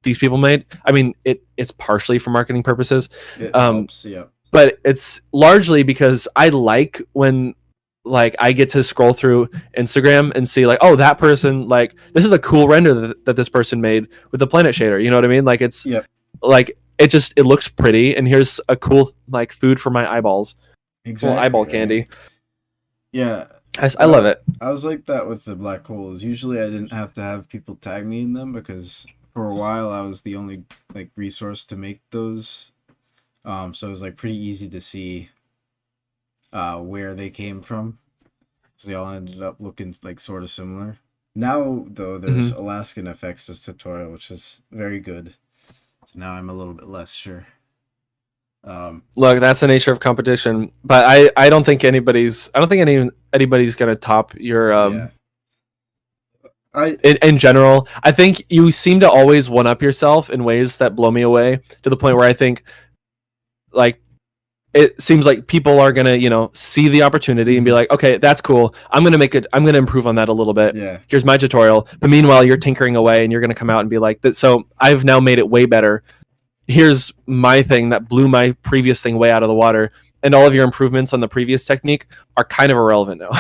these people made. I mean, it's partially for marketing purposes, It um, helps. Yeah. but it's largely because I like when like I get to scroll through Instagram and see like, oh, that person, like this is a cool render that this person made with the planet shader. You know what I mean? Like it's Yep. like it looks pretty, and here's a cool like food for my eyeballs, little Exactly. eyeball Right. candy. Yeah. I love it. I was like that with the black holes. Usually, I didn't have to have people tag me in them because for a while I was the only like resource to make those. So it was like pretty easy to see where they came from. So they all ended up looking like sort of similar. Now though, there's Hmm. Alaskan Effects tutorial, which is very good. So now I'm a little bit less sure. Look, that's the nature of competition, but I don't think anybody's gonna top your Yeah. I in general. I think you seem to always one up yourself in ways that blow me away to the point where I think like it seems like people are gonna see the opportunity and be like, okay, that's cool, I'm gonna improve on that a little bit. yeah. Here's my tutorial, but meanwhile you're tinkering away and you're gonna come out and be like that, so I've now made it way better. Here's my thing that blew my previous thing way out of the water, and all of your improvements on the previous technique are kind of irrelevant now.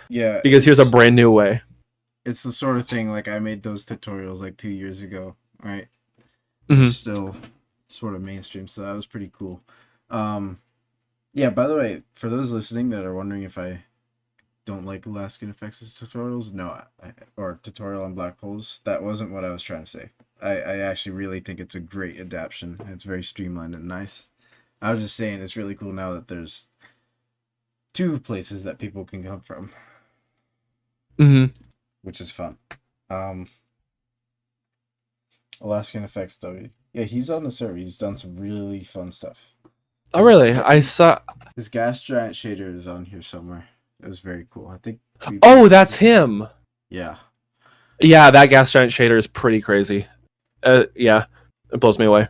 Yeah, Because here's a brand new way. it's the sort of thing like I made those tutorials like 2 years ago, right? They're Hmm. still sort of mainstream, so that was pretty cool. Um, yeah. By the way, for those listening that are wondering if I don't like Alaskan Effects tutorials, no, or tutorial on black holes, that wasn't what I was trying to say. I actually really think it's a great adaptation. It's very streamlined and nice. I was just saying it's really cool now that there's two places that people can come from, Hmm. which is fun. Um, Alaskan Effects W. Yeah, he's on the server. He's done some really fun stuff. Oh really? I saw. His gas giant shader is on here somewhere. It was very cool. I think. Oh, that's him. Yeah. Yeah, that gas giant shader is pretty crazy. Yeah, it blows me away.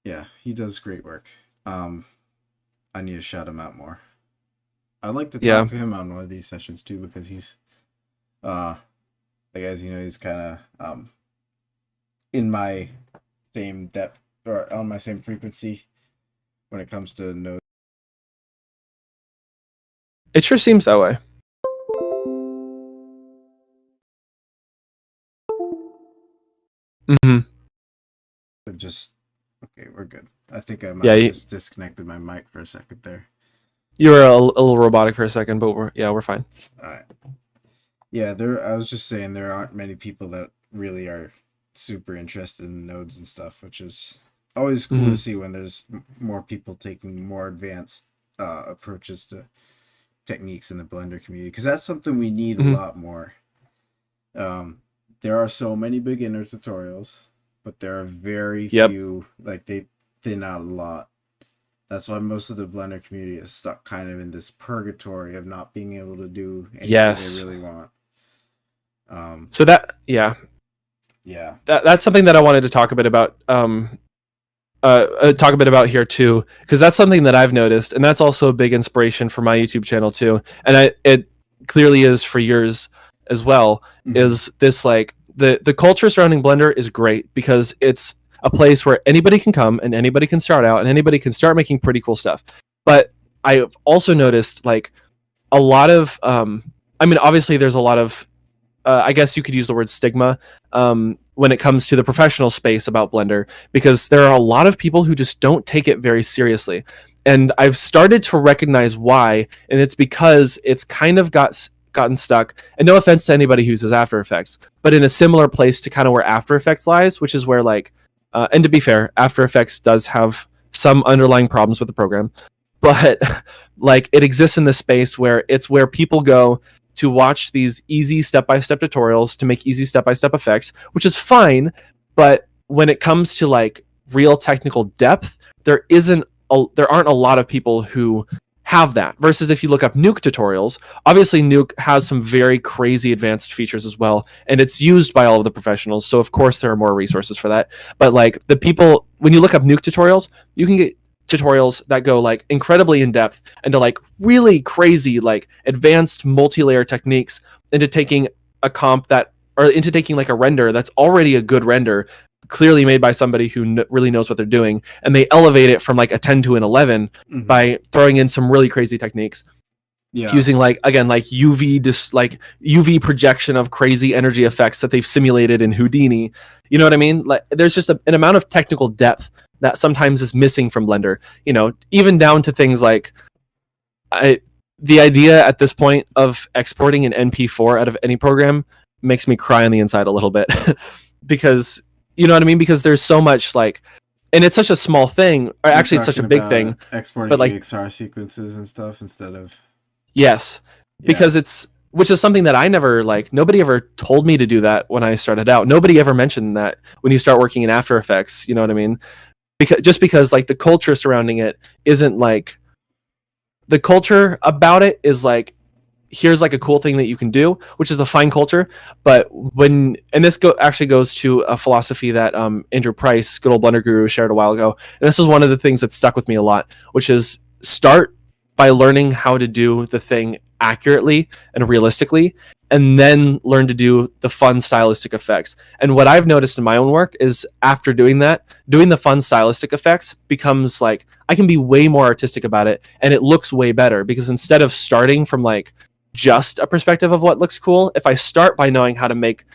Yeah, he does great work. I need to shout him out more. I'd like to Yeah. talk to him on one of these sessions too because he's, like as you know, he's kind of in my same depth or on my same frequency when it comes to nodes. It sure seems that way. Hmm. But just okay, we're good. I think I might Yeah, have just disconnected my mic for a second there. you were a little robotic for a second, but we're fine. All right. Yeah, there. I was just saying there aren't many people that really are super interested in nodes and stuff, which is always cool to Mhm. see when there's more people taking more advanced approaches to techniques in the Blender community, because that's something we need a Mhm. lot more. Um, there are so many beginner tutorials, but there are very Yep. few. Like they thin out a lot. That's why most of the Blender community is stuck kind of in this purgatory of not being able to do anything they Yes. really want. Um, So that, yeah, yeah. that's something that I wanted to talk a bit about. Talk a bit about here too, because that's something that I've noticed, and that's also a big inspiration for my YouTube channel too. And it clearly is for yours as well. Mm-hmm. Is this like the culture surrounding Blender is great because it's a place where anybody can come and anybody can start out and anybody can start making pretty cool stuff. But I've also noticed like a lot of I mean, obviously there's a lot of I guess you could use the word stigma when it comes to the professional space about Blender, because there are a lot of people who just don't take it very seriously. And I've started to recognize why, and it's because it's kind of gotten stuck. And no offense to anybody who uses After Effects, but in a similar place to kind of where After Effects lies, which is where like, and to be fair, After Effects does have some underlying problems with the program, but like it exists in this space where it's where people go to watch these easy step-by-step tutorials to make easy step-by-step effects, which is fine, but when it comes to like real technical depth, there aren't a lot of people who have that. Versus if you look up Nuke tutorials, obviously Nuke has some very crazy advanced features as well, and it's used by all of the professionals, so of course there are more resources for that. But like the people, when you look up Nuke tutorials, you can get tutorials that go like incredibly in depth into like really crazy like advanced multi-layer techniques, into taking a comp that, or into taking like a render that's already a good render clearly made by somebody who really knows what they're doing, and they elevate it from like a 10 to an 11 Mm-hmm. by throwing in some really crazy techniques, Yeah. using like again like UV projection of crazy energy effects that they've simulated in Houdini. You know what I mean? Like there's just an amount of technical depth that sometimes is missing from Blender. You know, even down to things like the idea at this point of exporting an MP4 out of any program makes me cry on the inside a little bit because you know what I mean? Because there's so much like, and it's such a small thing, or actually it's such a big thing, exporting but like EXR sequences and stuff instead of yes, because it's, which is something that I never like, nobody ever told me to do that when I started out. Nobody ever mentioned that when you start working in After Effects, you know what I mean? Because like the culture surrounding it isn't like, the culture about it is like, here's like a cool thing that you can do, which is a fine culture. But when, and this actually goes to a philosophy that Andrew Price, good old Blender guru, shared a while ago, and this is one of the things that stuck with me a lot, which is start by learning how to do the thing accurately and realistically, and then learn to do the fun stylistic effects. And what I've noticed in my own work is after doing that, doing the fun stylistic effects becomes like, I can be way more artistic about it, and it looks way better, because instead of starting from like just a perspective of what looks cool, if I start by knowing how to make,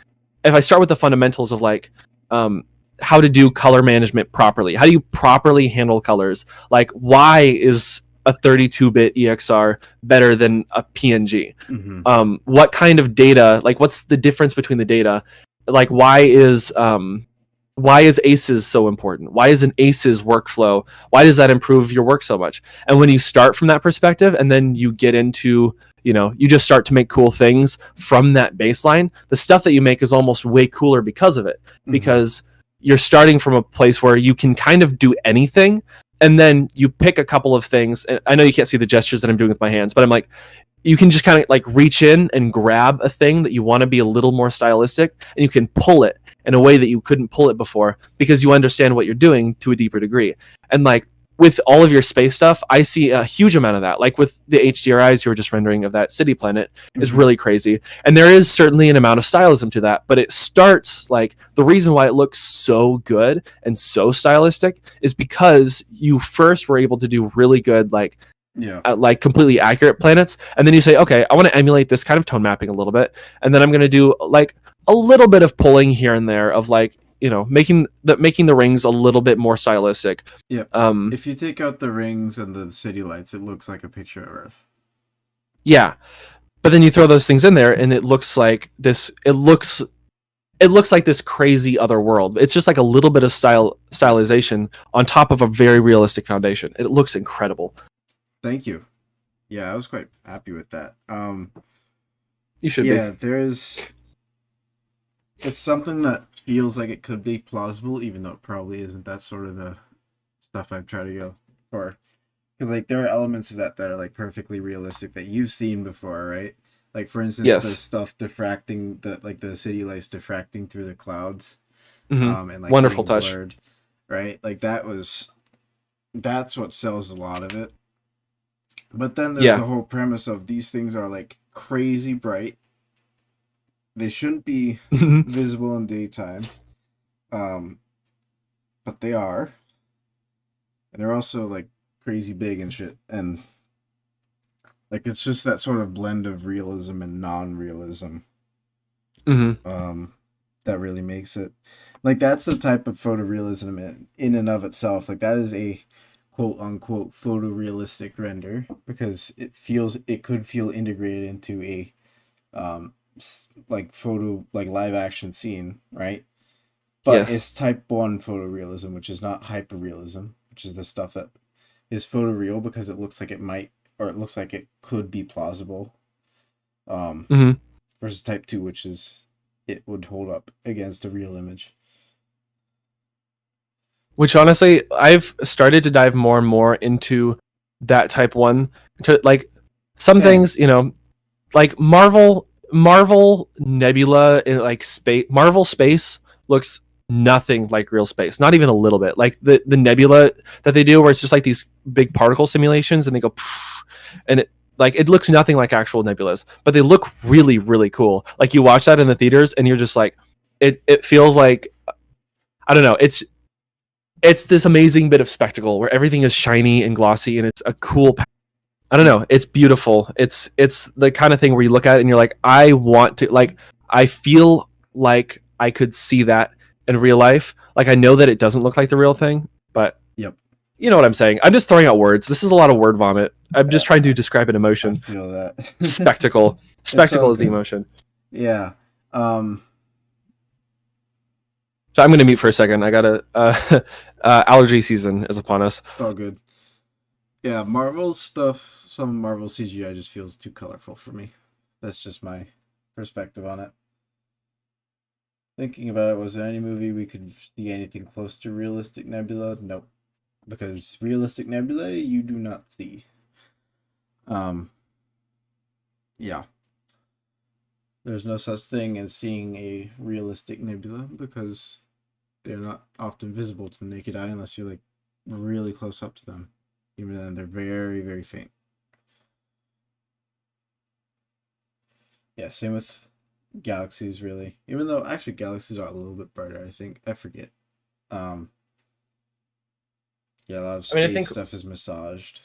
if I start with the fundamentals of like how to do color management properly, how do you properly handle colors, like why is a 32-bit EXR better than a PNG? Mm-hmm. What kind of data, like what's the difference between the data, like why is ACEs so important, why is an ACEs workflow, why does that improve your work so much? And when you start from that perspective and then you get into, you know, you just start to make cool things from that baseline, the stuff that you make is almost way cooler because of it. Mm-hmm. Because you're starting from a place where you can kind of do anything, and then you pick a couple of things. And I know you can't see the gestures that I'm doing with my hands, but I'm like, you can just kind of like reach in and grab a thing that you want to be a little more stylistic, and you can pull it in a way that you couldn't pull it before, because you understand what you're doing to a deeper degree. And like with all of your space stuff, I see a huge amount of that. Like with the HDRIs you were just rendering of that city planet is really crazy. And there is certainly an amount of stylism to that, but it starts like, the reason why it looks so good and so stylistic is because you first were able to do really good, like completely accurate planets, and then you say, okay, I want to emulate this kind of tone mapping a little bit, and then I'm going to do like a little bit of pulling here and there of like, you know, making the rings a little bit more stylistic. Yeah. If you take out the rings and the city lights, it looks like a picture of Earth. Yeah, but then you throw those things in there, and it looks like this. It looks it looks like this crazy other world. It's just like a little bit of stylization on top of a very realistic foundation. It looks incredible. Thank you. Yeah, I was quite happy with that. You should yeah, be. it's something that feels like it could be plausible, even though it probably isn't. That's sort of the stuff I've tried to go for. Because like there are elements of that are like perfectly realistic that you've seen before, right? Like for instance, the Yes. stuff diffracting, the city lights diffracting through the clouds, and like Wonderful getting touch. blurred, right? Like that's what sells a lot of it. But then there's Yeah. the whole premise of these things are like crazy bright. They shouldn't be visible in daytime, um, but they are, and they're also like crazy big and shit. And like it's just that sort of blend of realism and non-realism, that really makes it. Like that's the type of photorealism in and of itself. Like that is a quote unquote photorealistic render because it could feel integrated into a like photo like live action scene, right? But Yes. it's type 1 photorealism, which is not hyperrealism, which is the stuff that is photoreal because it looks like it might, or it looks like it could be plausible. Versus type 2, which is it would hold up against a real image. Which honestly, I've started to dive more and more into that type 1 to like some Same. things, you know, like Marvel Nebula in like space. Marvel space looks nothing like real space, not even a little bit. Like the nebula that they do where it's just like these big particle simulations and they go and it looks nothing like actual nebulas, but they look really really cool. Like you watch that in the theaters and you're just like it feels like, I don't know, it's this amazing bit of spectacle where everything is shiny and glossy and it's a cool, I don't know, it's beautiful. It's the kind of thing where you look at it and you're like, I want to, like, I feel like I could see that in real life. Like I know that it doesn't look like the real thing, but Yep. You know what I'm saying. I'm just throwing out words. This is a lot of word vomit. I'm just trying to describe an emotion. I feel that. Spectacle. Spectacle is the emotion. Yeah. So I'm going to mute for a second. I got a allergy season is upon us. It's all good. Yeah, Marvel stuff, some Marvel CGI just feels too colorful for me. That's just my perspective on it. Thinking about it, was there any movie we could see anything close to realistic Nebula? Nope. Because realistic Nebula, you do not see. Yeah. There's no such thing as seeing a realistic nebula because they're not often visible to the naked eye unless you're like really close up to them. Even then, they're very, very faint. Yeah, same with galaxies, really. Even though actually galaxies are a little bit brighter, I think. I forget. Yeah, a lot of space think stuff is massaged.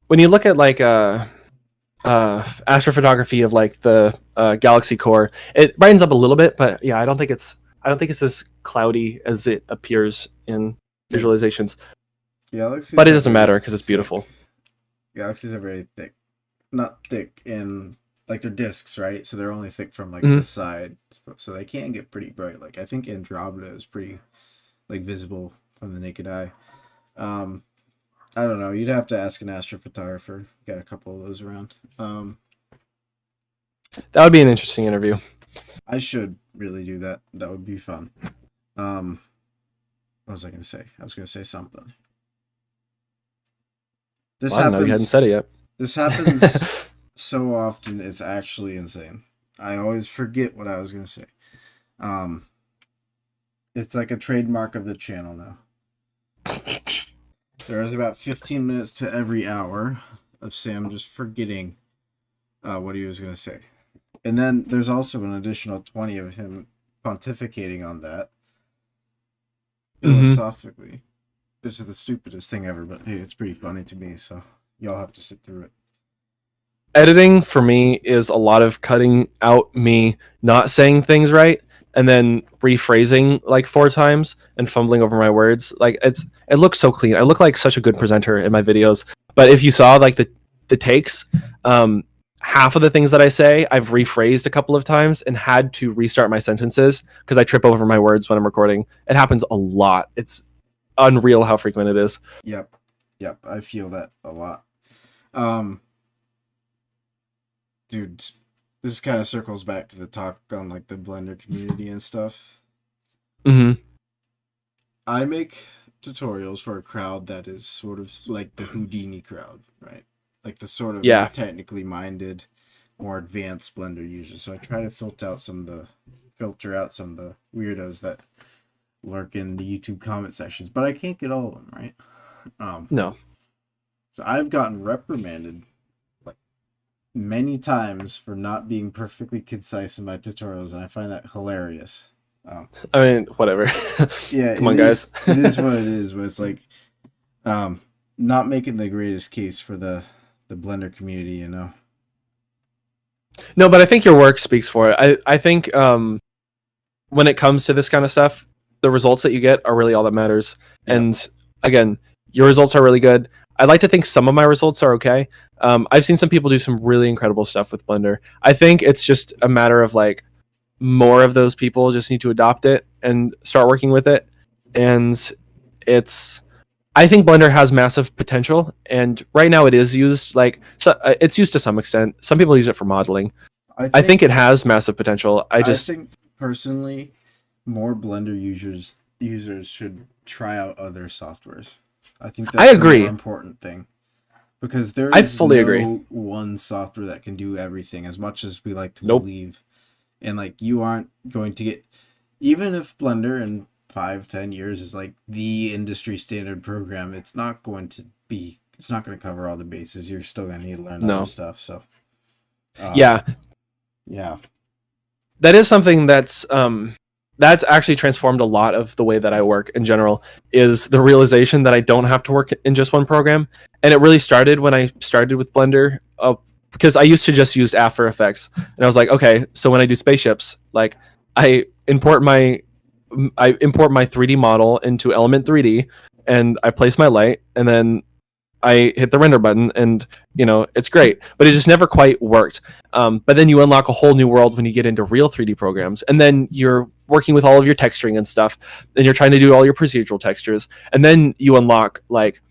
when you look at like astrophotography of like the galaxy core, it brightens up a little bit, but yeah, I don't think it's as cloudy as it appears in visualizations. Galaxies, but it doesn't matter because it's beautiful. Galaxies are very thick, not thick in like they're discs, right? So they're only thick from like the side, so they can get pretty bright. Like I think Andromeda is pretty like visible from the naked eye. I don't know. You'd have to ask an astrophotographer. Got a couple of those around. That would be an interesting interview. I should really do that. That would be fun. What was I going to say? I was going to say something. This I don't know. You hadn't said it yet. This happens so often. It's actually insane. I always forget what I was going to say. It's like a trademark of the channel now. There is about 15 minutes to every hour of Sam just forgetting what he was going to say. And then there's also an additional 20 of him pontificating on that. Philosophically. This is the stupidest thing ever, but hey, it's pretty funny to me, so y'all have to sit through it. Editing for me is a lot of cutting out me not saying things right and then rephrasing like 4 times and fumbling over my words. Like it looks so clean. I look like such a good presenter in my videos. But if you saw like the takes, half of the things that I say I've rephrased a couple of times and had to restart my sentences because I trip over my words when I'm recording. It happens a lot. It's unreal how frequent it is. Yep. Yep. I feel that a lot. Um, Dude, this kind of circles back to the talk on like the Blender community and stuff. Mm-hmm. I make tutorials for a crowd that is sort of like the Houdini crowd, right? Like the sort of more technically minded, more advanced Blender users. So I try to filter out some of the weirdos that lurk in the YouTube comment sections, but I can't get all of them, right? No. So I've gotten reprimanded like many times for not being perfectly concise in my tutorials, and I find that hilarious. I mean, whatever. Yeah, Come on, guys. It is what it is, but it's like not making the greatest case for the Blender community, you know. No, but I think your work speaks for it. I think when it comes to this kind of stuff, the results that you get are really all that matters. Yeah. And again, your results are really good. I'd like to think some of my results are okay. I've seen some people do some really incredible stuff with Blender. I think it's just a matter of like more of those people just need to adopt it and start working with it. And I think Blender has massive potential, and right now it is used it's used to some extent. Some people use it for modeling. I think it has massive potential. I think personally, more Blender users should try out other softwares. I think that's a more important thing, because there is no one software that can do everything as much as we like to believe. And like, you aren't going to get, even if Blender in 5-10 years is like the industry standard program, it's not going to cover all the bases. You're still going to need to learn other stuff. So yeah, that is something that's actually transformed a lot of the way that I work in general, is the realization that I don't have to work in just one program. And it really started when I started with Blender, because I used to just use After Effects, and I was like, okay, so when I do spaceships, like I import my 3D model into Element 3D, and I place my light, and then I hit the render button, and it's great, but it just never quite worked. But then you unlock a whole new world when you get into real 3D programs, and then you're working with all of your texturing and stuff, and you're trying to do all your procedural textures, and then you unlock like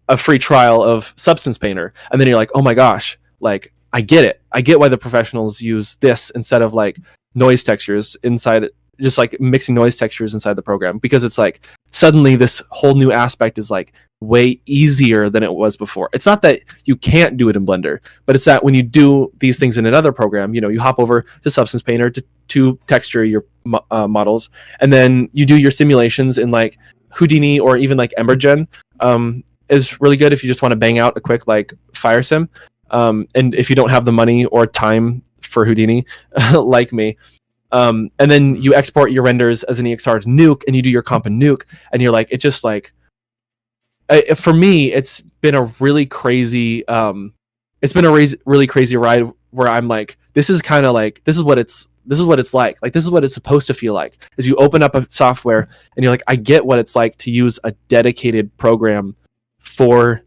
a free trial of Substance Painter, and then you're like, oh my gosh, like I get it. I get why the professionals use this instead of like noise textures inside it, just like mixing noise textures inside the program, because it's like suddenly this whole new aspect is like way easier than it was before. It's not that you can't do it in Blender, but it's that when you do these things in another program, you hop over to Substance Painter to texture your models, and then you do your simulations in like Houdini or even like Embergen. Is really good if you just want to bang out a quick like fire sim. And if you don't have the money or time for Houdini, like me, and then you export your renders as an EXR nuke, and you do your comp in nuke, and you're like, it just like, for me, it's been a really crazy, really crazy ride where I'm like, this is kind of like, this is what it's like. Like, this is what it's supposed to feel like, is you open up a software and you're like, I get what it's like to use a dedicated program for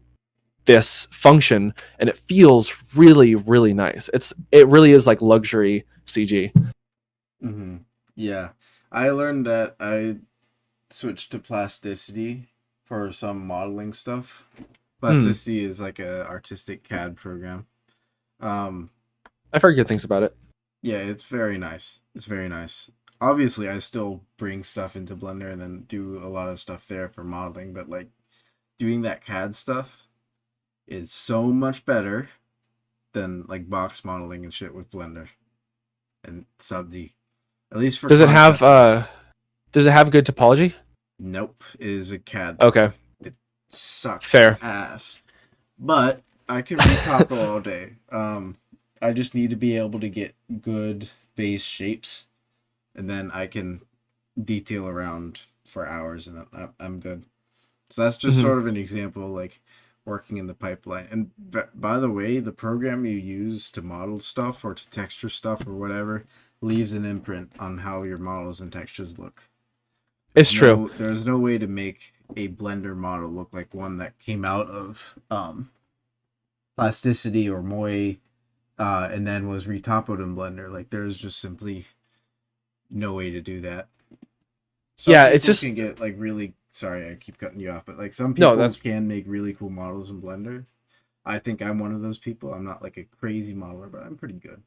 this function, and it feels really, really nice. It really is like luxury CG. Mm-hmm. Yeah, I learned that I switched to plasticity for some modeling stuff. Plasticity is like a artistic CAD program. I've heard good things about it. Yeah, it's very nice. It's very nice. Obviously, I still bring stuff into Blender and then do a lot of stuff there for modeling, but like doing that CAD stuff is so much better than like box modeling and shit with Blender and Sub-D. At least for does it have good topology? Nope, it is a CAD. Okay, it sucks. Fair. Ass, but I can retopo all day. I just need to be able to get good base shapes, and then I can detail around for hours, and I'm good. So that's just sort of an example, like working in the pipeline. And by the way, the program you use to model stuff or to texture stuff or whatever leaves an imprint on how your models and textures look. It's true. There's no way to make a Blender model look like one that came out of plasticity or Moy and then was retopoed in Blender. Like there's just simply no way to do that. Some Yeah, it's people can just get like really sorry, I keep cutting you off, but like some no, people that's can make really cool models in Blender. I think I'm one of those people. I'm not like a crazy modeler, but I'm pretty good.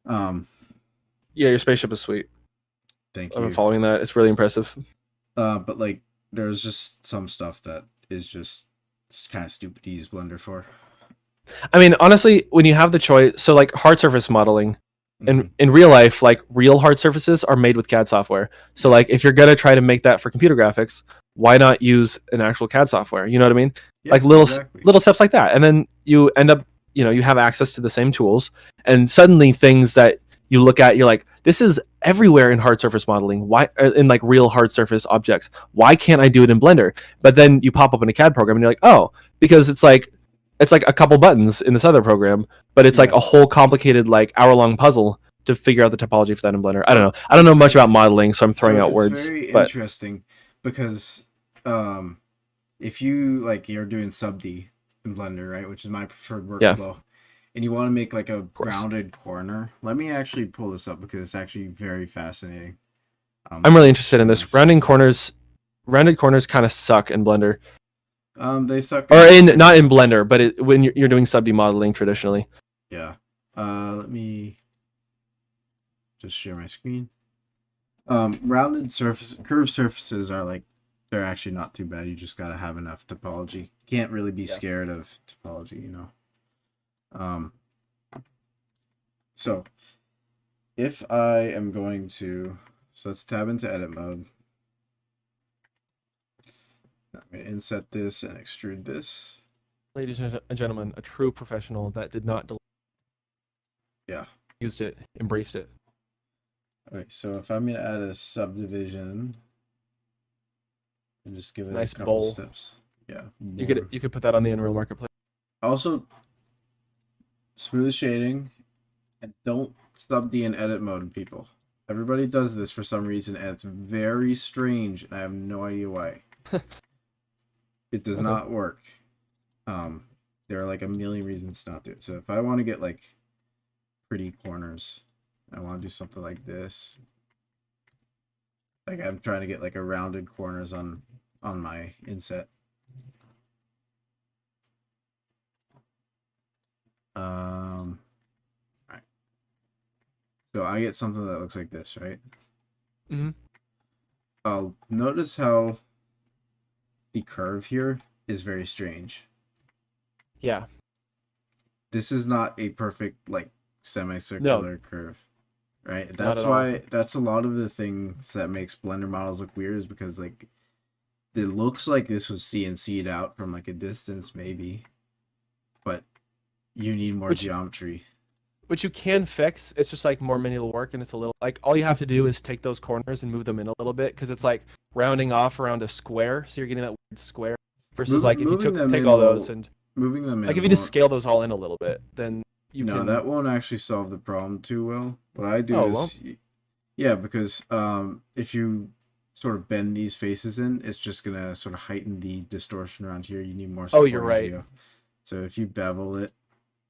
Um, yeah, your spaceship is sweet. thank I'm you. following that. It's really impressive. But like there's just some stuff that is just kind of stupid to use Blender for. I mean, honestly, when you have the choice, so like hard surface modeling Mhm. in real life, like real hard surfaces are made with CAD software. So like if you're gonna try to make that for computer graphics, why not use an actual CAD software? You know what I mean? Like Yes, exactly. little steps like that, and then you end up, you have access to the same tools, and suddenly things that you look at, you're like, this is everywhere in hard surface modeling. Why in like real hard surface objects? Why can't I do it in Blender? But then you pop up in a CAD program, and you're like, oh, because it's like a couple buttons in this other program, but it's like Yeah, a whole complicated like hour-long puzzle to figure out the topology for that in Blender. I don't well, know. I don't know it's much about very modeling, so I'm throwing so out it's words. very But interesting because um if you like you're doing sub D in Blender, right, which is my preferred yeah, of workflow, and you want to make like a course. rounded corner, let me actually pull this up because it's actually very fascinating. I'm Let really me interested in share my this. Rounding screen. corners, rounded corners kind of suck in Blender, They suck or in in Blender. not in Blender, but when you're doing sub D modeling traditionally. Yeah. Let me just share my screen. Rounded surface, curved surfaces are like they're actually not too bad. You just gotta have enough topology. Can't really be Yeah. scared of topology, you know. Um, so if I am going to, so let's tab into edit mode. I'm gonna inset this and extrude this. Ladies and gentlemen, a true professional that did not Yeah. used it, embraced it. Okay. So if I'm gonna add a subdivision and just give it a Nice couple bowl. steps. Yeah. You could put that on the Unreal Marketplace. Also, smooth shading and don't sub D in edit mode, people. Everybody does this for some reason, and it's very strange, and I have no idea why. It does Okay. not work. There are like a million reasons to not do it. So if I want to get like pretty corners, I want to do something like this. Like I'm trying to get like a rounded corners on my inset. All right. So I get something that looks like this, right? Mm-hmm. I'll notice how the curve here is very strange. Yeah. This is not a perfect like semicircular curve, right? Not That's at all. why that's a lot of the things that makes Blender models look weird is because like it looks like this was CNC'd out from like a distance maybe, but you need more geometry. Which you can fix. It's just like more manual work, and it's a little like all you have to do is take those corners and move them in a little bit because it's like rounding off around a square, so you're getting that weird square. Versus like if you take all those and moving them in like if you just scale those all in a little bit, then you no, can. that won't actually solve the problem too well. What I do Oh is well. yeah, because if you sort of bend these faces in, it's just gonna sort of heighten the distortion around here. You need more Oh, support you're right. geo. So if you bevel it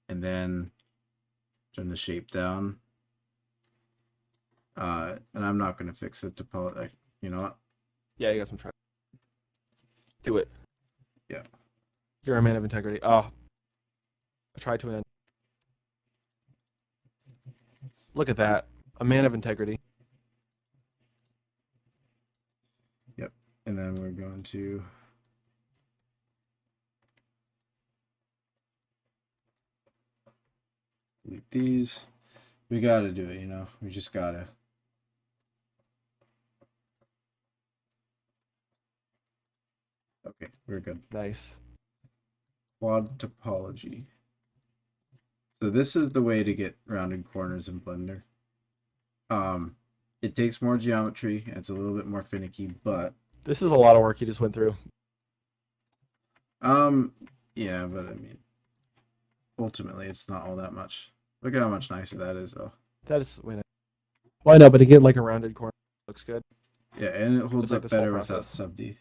and then turn the shape down, and I'm not gonna fix the topology. You know what? Yeah, you got some try. Do it. Yeah. You're a man of integrity. Oh, I tried to an end. Look at that. A man of integrity. Yep. And then we're going to delete these. We gotta do it, you know. We just gotta. Okay, we're good. Nice. Quad topology. So this is the way to get rounded corners in Blender. It takes more geometry and it's a little bit more finicky, but This is a lot of work you just went through. yeah, but I mean, ultimately it's not all that much. Look at how much nicer that is, though. That is wait. Why not? But to get like a rounded corner looks good. Yeah, and it holds Just like up this whole better without process. sub D. It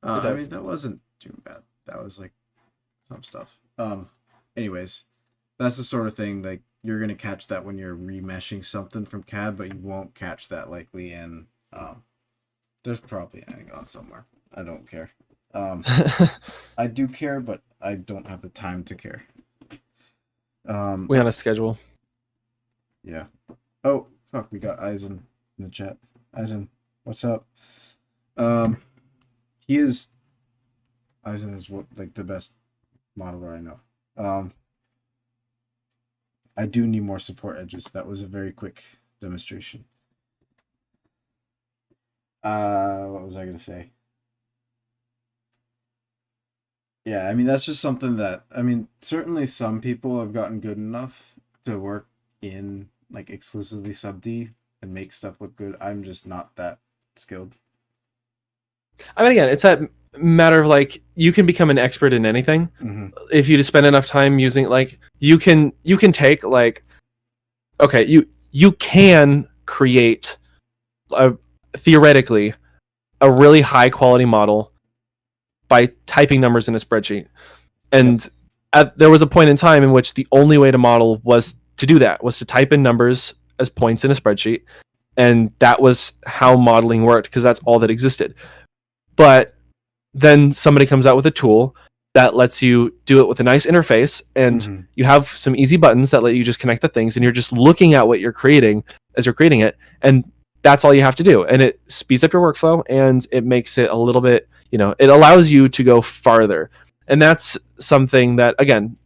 I does. mean, that wasn't too bad. That was like some stuff. Anyways, that's the sort of thing like you're gonna catch that when you're remeshing something from CAD, but you won't catch that likely in there's probably an on somewhere. I don't care. Um, I do care, but I don't have the time to care. We on a schedule. Yeah. Oh fuck, we got Eisen in the chat. Eisen, what's up? Um, he is Eisen is what like the best modeler I know. I do need more support edges. That was a very quick demonstration. What was I gonna say? Yeah, I mean that's just something that I mean certainly some people have gotten good enough to work in like exclusively sub D and make stuff look good. I'm just not that skilled. I mean, again, it's that matter of like you can become an expert in anything Mm-hmm. if you just spend enough time using like you can take like okay you can create theoretically a really high quality model by typing numbers in a spreadsheet. And there was a point in time in which the only way to model was to do that, was to type in numbers as points in a spreadsheet. And that was how modeling worked because that's all that existed. But then somebody comes out with a tool that lets you do it with a nice interface, and you have some easy buttons that let you just connect the things, and you're just looking at what you're creating as you're creating it, and that's all you have to do. And it speeds up your workflow, and it makes it a little bit, it allows you to go farther. And that's something that, again,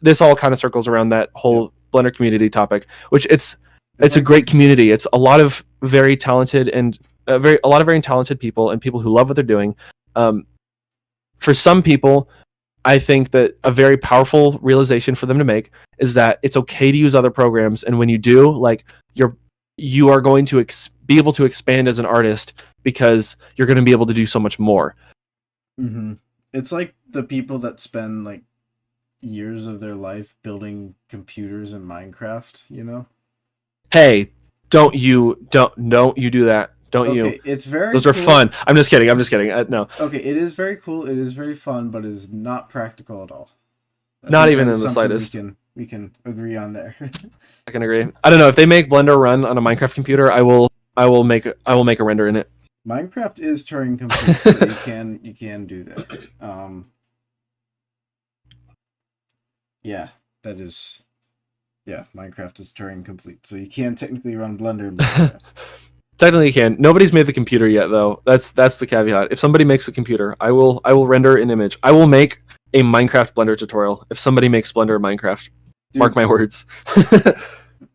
this all kind of circles around that whole Blender community topic, which it's a great community. It's a lot of very talented and a lot of very talented people and people who love what they're doing. For some people, I think that a very powerful realization for them to make is that it's okay to use other programs, and when you do, like you are going to be able to expand as an artist because you're going to be able to do so much more. Mm-hmm. It's like the people that spend like years of their life building computers in Minecraft, Hey, don't you do that. Don't you? It's very Those are fun. I'm just kidding. No. Okay, it is very cool. It is very fun, but it is not practical at all. Not even in the slightest. We can agree on there. I can agree. I don't know if they make Blender run on a Minecraft computer. I will make a render in it. Minecraft is Turing complete, so you can do that. Yeah, that is. Yeah, Minecraft is Turing complete, so you can technically run Blender in Minecraft. Technically you can. Nobody's made the computer yet, though. That's the caveat. If somebody makes a computer, I will render an image. I will make a Minecraft Blender tutorial if somebody makes Blender Minecraft. Dude, mark my words.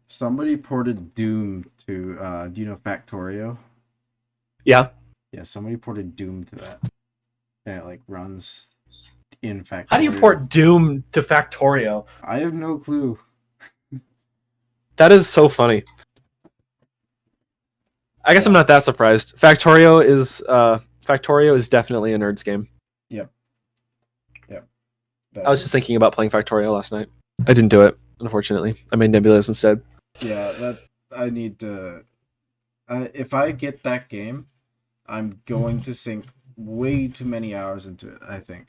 Somebody ported Doom to do you know Factorio? Yeah. Yeah, somebody ported Doom to that. And it like runs in Factorio. How do you port Doom to Factorio? I have no clue. That is so funny. I guess I'm not that surprised. Factorio is definitely a nerd's game. Yep. I was just thinking about playing Factorio last night. I didn't do it, unfortunately. I made Nebulas instead. Yeah, that I need to. If I get that game, I'm going to sink way too many hours into it. I think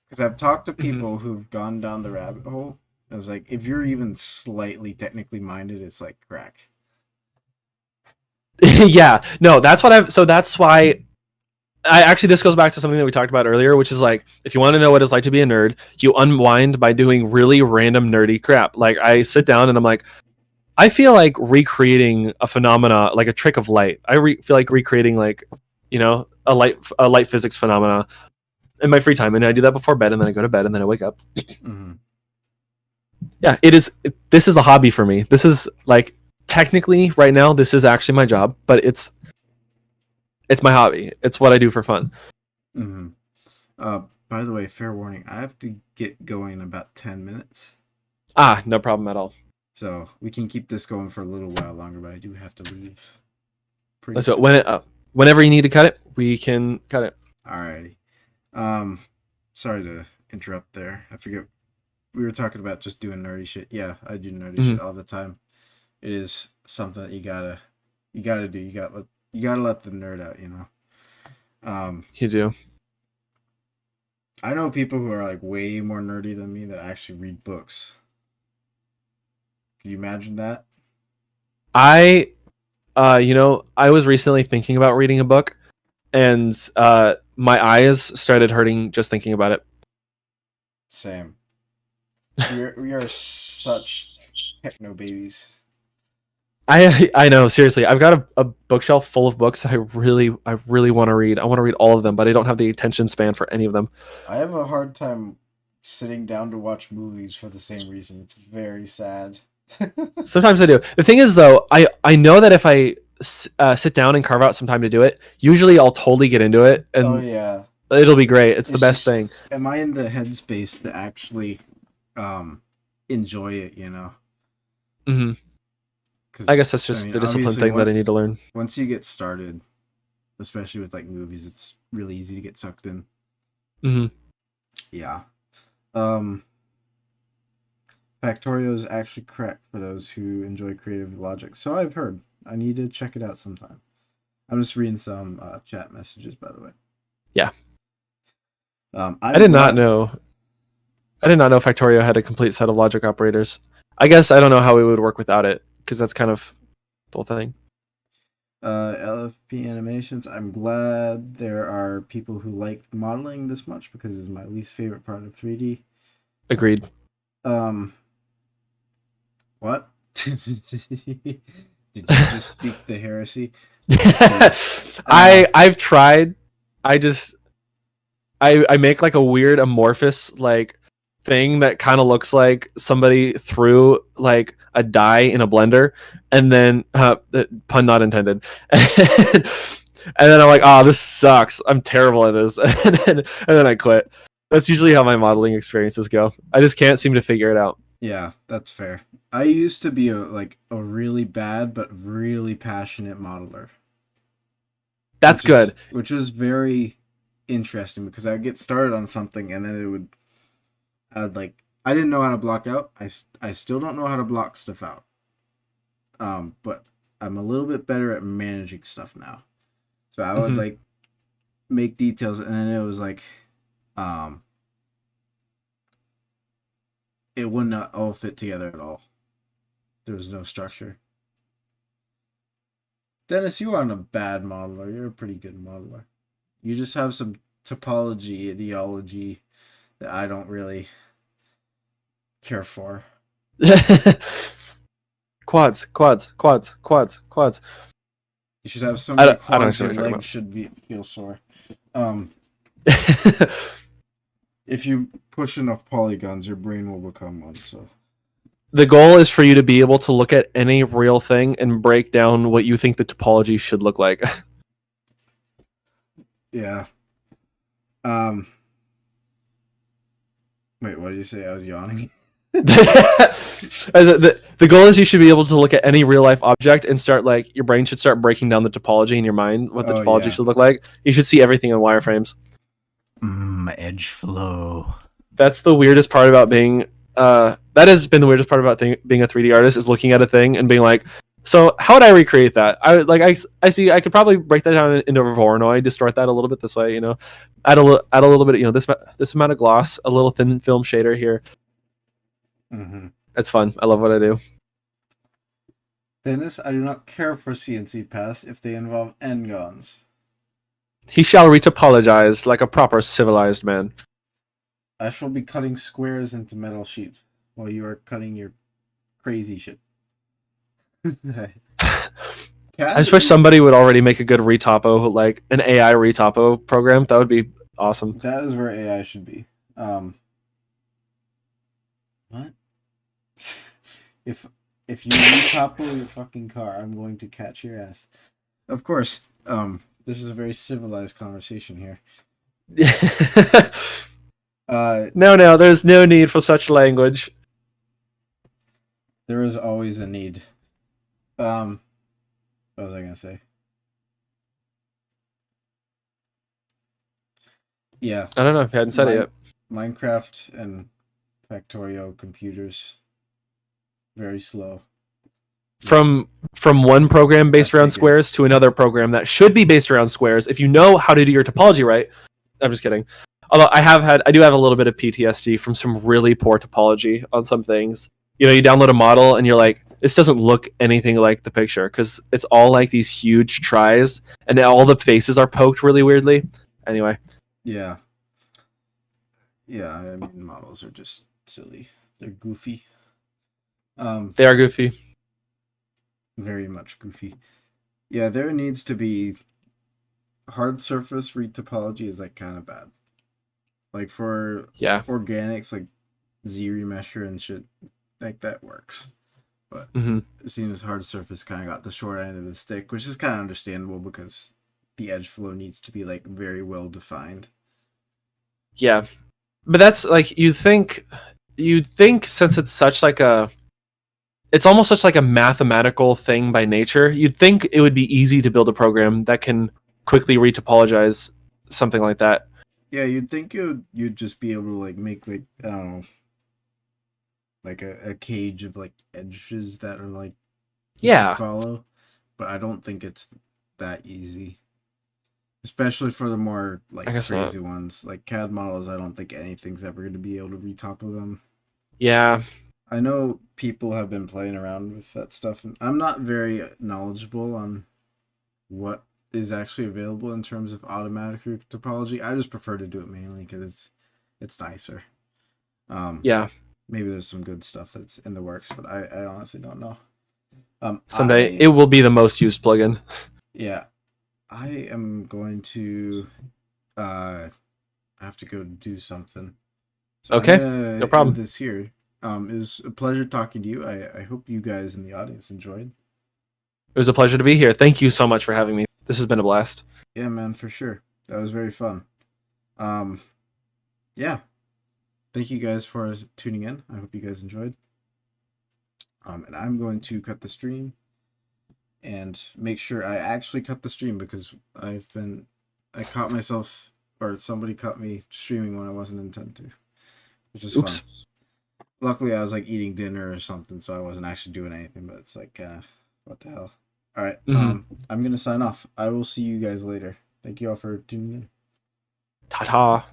because I've talked to people who've gone down the rabbit hole. And it's like if you're even slightly technically minded, it's like crack. Yeah, no, that's what so that's why this goes back to something that we talked about earlier, which is like, if you want to know what it's like to be a nerd, you unwind by doing really random nerdy crap. Like I sit down and I'm like, I feel like recreating a phenomena, like a trick of light. I feel like recreating like, a light physics phenomena in my free time. And I do that before bed, and then I go to bed, and then I wake up. Mm-hmm. Yeah, this is a hobby for me. This is like, technically right now, this is actually my job, but it's my hobby. It's what I do for fun. Mm-hmm. By the way, fair warning, I have to get going in about 10 minutes. No problem at all. So we can keep this going for a little while longer, but I do have to leave. That's what, whenever you need to cut it, we can cut it. Alrighty. Sorry to interrupt there. I forget we were talking about just doing nerdy shit. Yeah, I do nerdy shit all the time. It is something that you gotta do. You gotta let the nerd out, You do. I know people who are like way more nerdy than me that actually read books. Can you imagine that? I I was recently thinking about reading a book, and my eyes started hurting just thinking about it. Same. We are such techno babies. I know, seriously. I've got a bookshelf full of books that I really want to read. I want to read all of them, but I don't have the attention span for any of them. I have a hard time sitting down to watch movies for the same reason. It's very sad. Sometimes I do. The thing is, though, I know that if I sit down and carve out some time to do it, usually I'll totally get into it, Oh and yeah. it'll be great. It's the It's best just, thing. am I in the headspace to actually um enjoy it, you know? Hmm. I guess that's just the discipline obviously, thing that I need to learn. once you get started, especially with like movies, it's really easy to get sucked in. Hmm. Yeah. Um Factorio is actually correct for those who enjoy creative logic. So I've heard. I need to check it out sometime. I'm just reading some chat messages, by the way. Yeah. I I'm did not glad. know. I did not know Factorio had a complete set of logic operators. I guess I don't know how we would work without it, because that's kind of the whole thing. LFP animations. I'm glad there are people who like modeling this much because it's my least favorite part of 3D. Agreed. Um, what? Did you just speak the heresy? I've tried. I just I make like a weird amorphous like thing that kind of looks like somebody threw like a die in a blender, and then pun not intended. And then I'm like, oh, this sucks. I'm terrible at this, and then I quit. That's usually how my modeling experiences go. I just can't seem to figure it out. Yeah, that's fair. I used to be a really bad but really passionate modeler. That's good. Which was very interesting because I'd get started on something and then I'd like I didn't know how to block out. I still don't know how to block stuff out. But I'm a little bit better at managing stuff now. So I would Mhm. like make details and then it was like um it would not all fit together at all. There was no structure. Dennis, you aren't a bad modeler. You're a pretty good modeler. You just have some topology ideology that I don't really care for. Quads, quads, quads, quads, quads. You should have so I many don't, I don't quads understand your what you're legs should feel sore. talking If you push enough polygons, your brain will become one. So The goal is for you to be able to look at any real thing and break down what you think the topology should look like. yeah. Wait, what did you say? I was yawning. The goal is you should be able to look at any real life object and start like your brain should start breaking down the topology in your mind, what the Oh, topology yeah. should look like. You should see everything in wireframes. Edge flow. That's the weirdest part about being that has been the weirdest part about being a 3D artist, is looking at a thing and being like, so how would I recreate that? I see I could probably break that down into Voronoi, distort that a little bit this way, add a little bit, this amount of gloss, a little thin film shader here. Mm-hmm. It's fun. I love what I do. Dennis, I do not care for CNC paths if they involve n-gons. He shall retopologize like a proper civilized man. I shall be cutting squares into metal sheets while you are cutting your crazy shit. I just wish somebody would already make a good retopo, like an AI retopo program. That would be awesome. That is where AI should be. What? If you retopple your fucking car, I'm going to catch your ass. Of course. This is a very civilized conversation here. No, there's no need for such language. There is always a need. What was I gonna say? Yeah. I don't know. I hadn't said it yet. Minecraft and Factorio computers, very slow. From one program based around squares to another program that should be based around squares. If you know how to do your topology right, I'm just kidding. Although I do have a little bit of PTSD from some really poor topology on some things. You know, you download a model and you're like, this doesn't look anything like the picture because it's all like these huge tries and all the faces are poked really weirdly. Anyway, Yeah. Yeah, I mean models are just silly. They're goofy. they are goofy. Very much goofy. Yeah, there needs to be hard surface retopology is like kind of bad. Like for Yeah. organics, like Z remesher and shit, like that works. But hmm it seems hard surface kind of got the short end of the stick, which is kind of understandable because the edge flow needs to be like very well defined. Yeah. But that's like you'd think since it's such like a it's almost such like a mathematical thing by nature, you'd think it would be easy to build a program that can quickly retopologize something like that. Yeah, you'd think you'd just be able to like make like I don't know, like a cage of like edges that are like you can Yeah, follow, but I don't think it's that easy. Especially for the more I like guess not. crazy ones, like CAD models. I don't think anything's ever going to be able to retopple them. Yeah. I know people have been playing around with that stuff, and I'm not very knowledgeable on what is actually available in terms of automatic topology. I just prefer to do it manually because it's nicer. Um, Yeah. Maybe there's some good stuff that's in the works, but I honestly don't know. Someday it will be the most used plugin. Yeah, I am going to I have to go do something. So I'm Okay. gonna No end problem. this here. It was a pleasure talking to you. I hope you guys in the audience enjoyed. It was a pleasure to be here. Thank you so much for having me. This has been a blast. Yeah, man, for sure. That was very fun. Um, yeah. Thank you guys for tuning in. I hope you guys enjoyed. And I'm going to cut the stream and make sure I actually cut the stream because I caught myself or somebody caught me streaming when I wasn't intended to, which is fun. Oops. Luckily, I was like eating dinner or something, so I wasn't actually doing anything. But it's like, what the hell? All right. I'm gonna sign off. I will see you guys later. Thank you all for tuning in. Ta ta.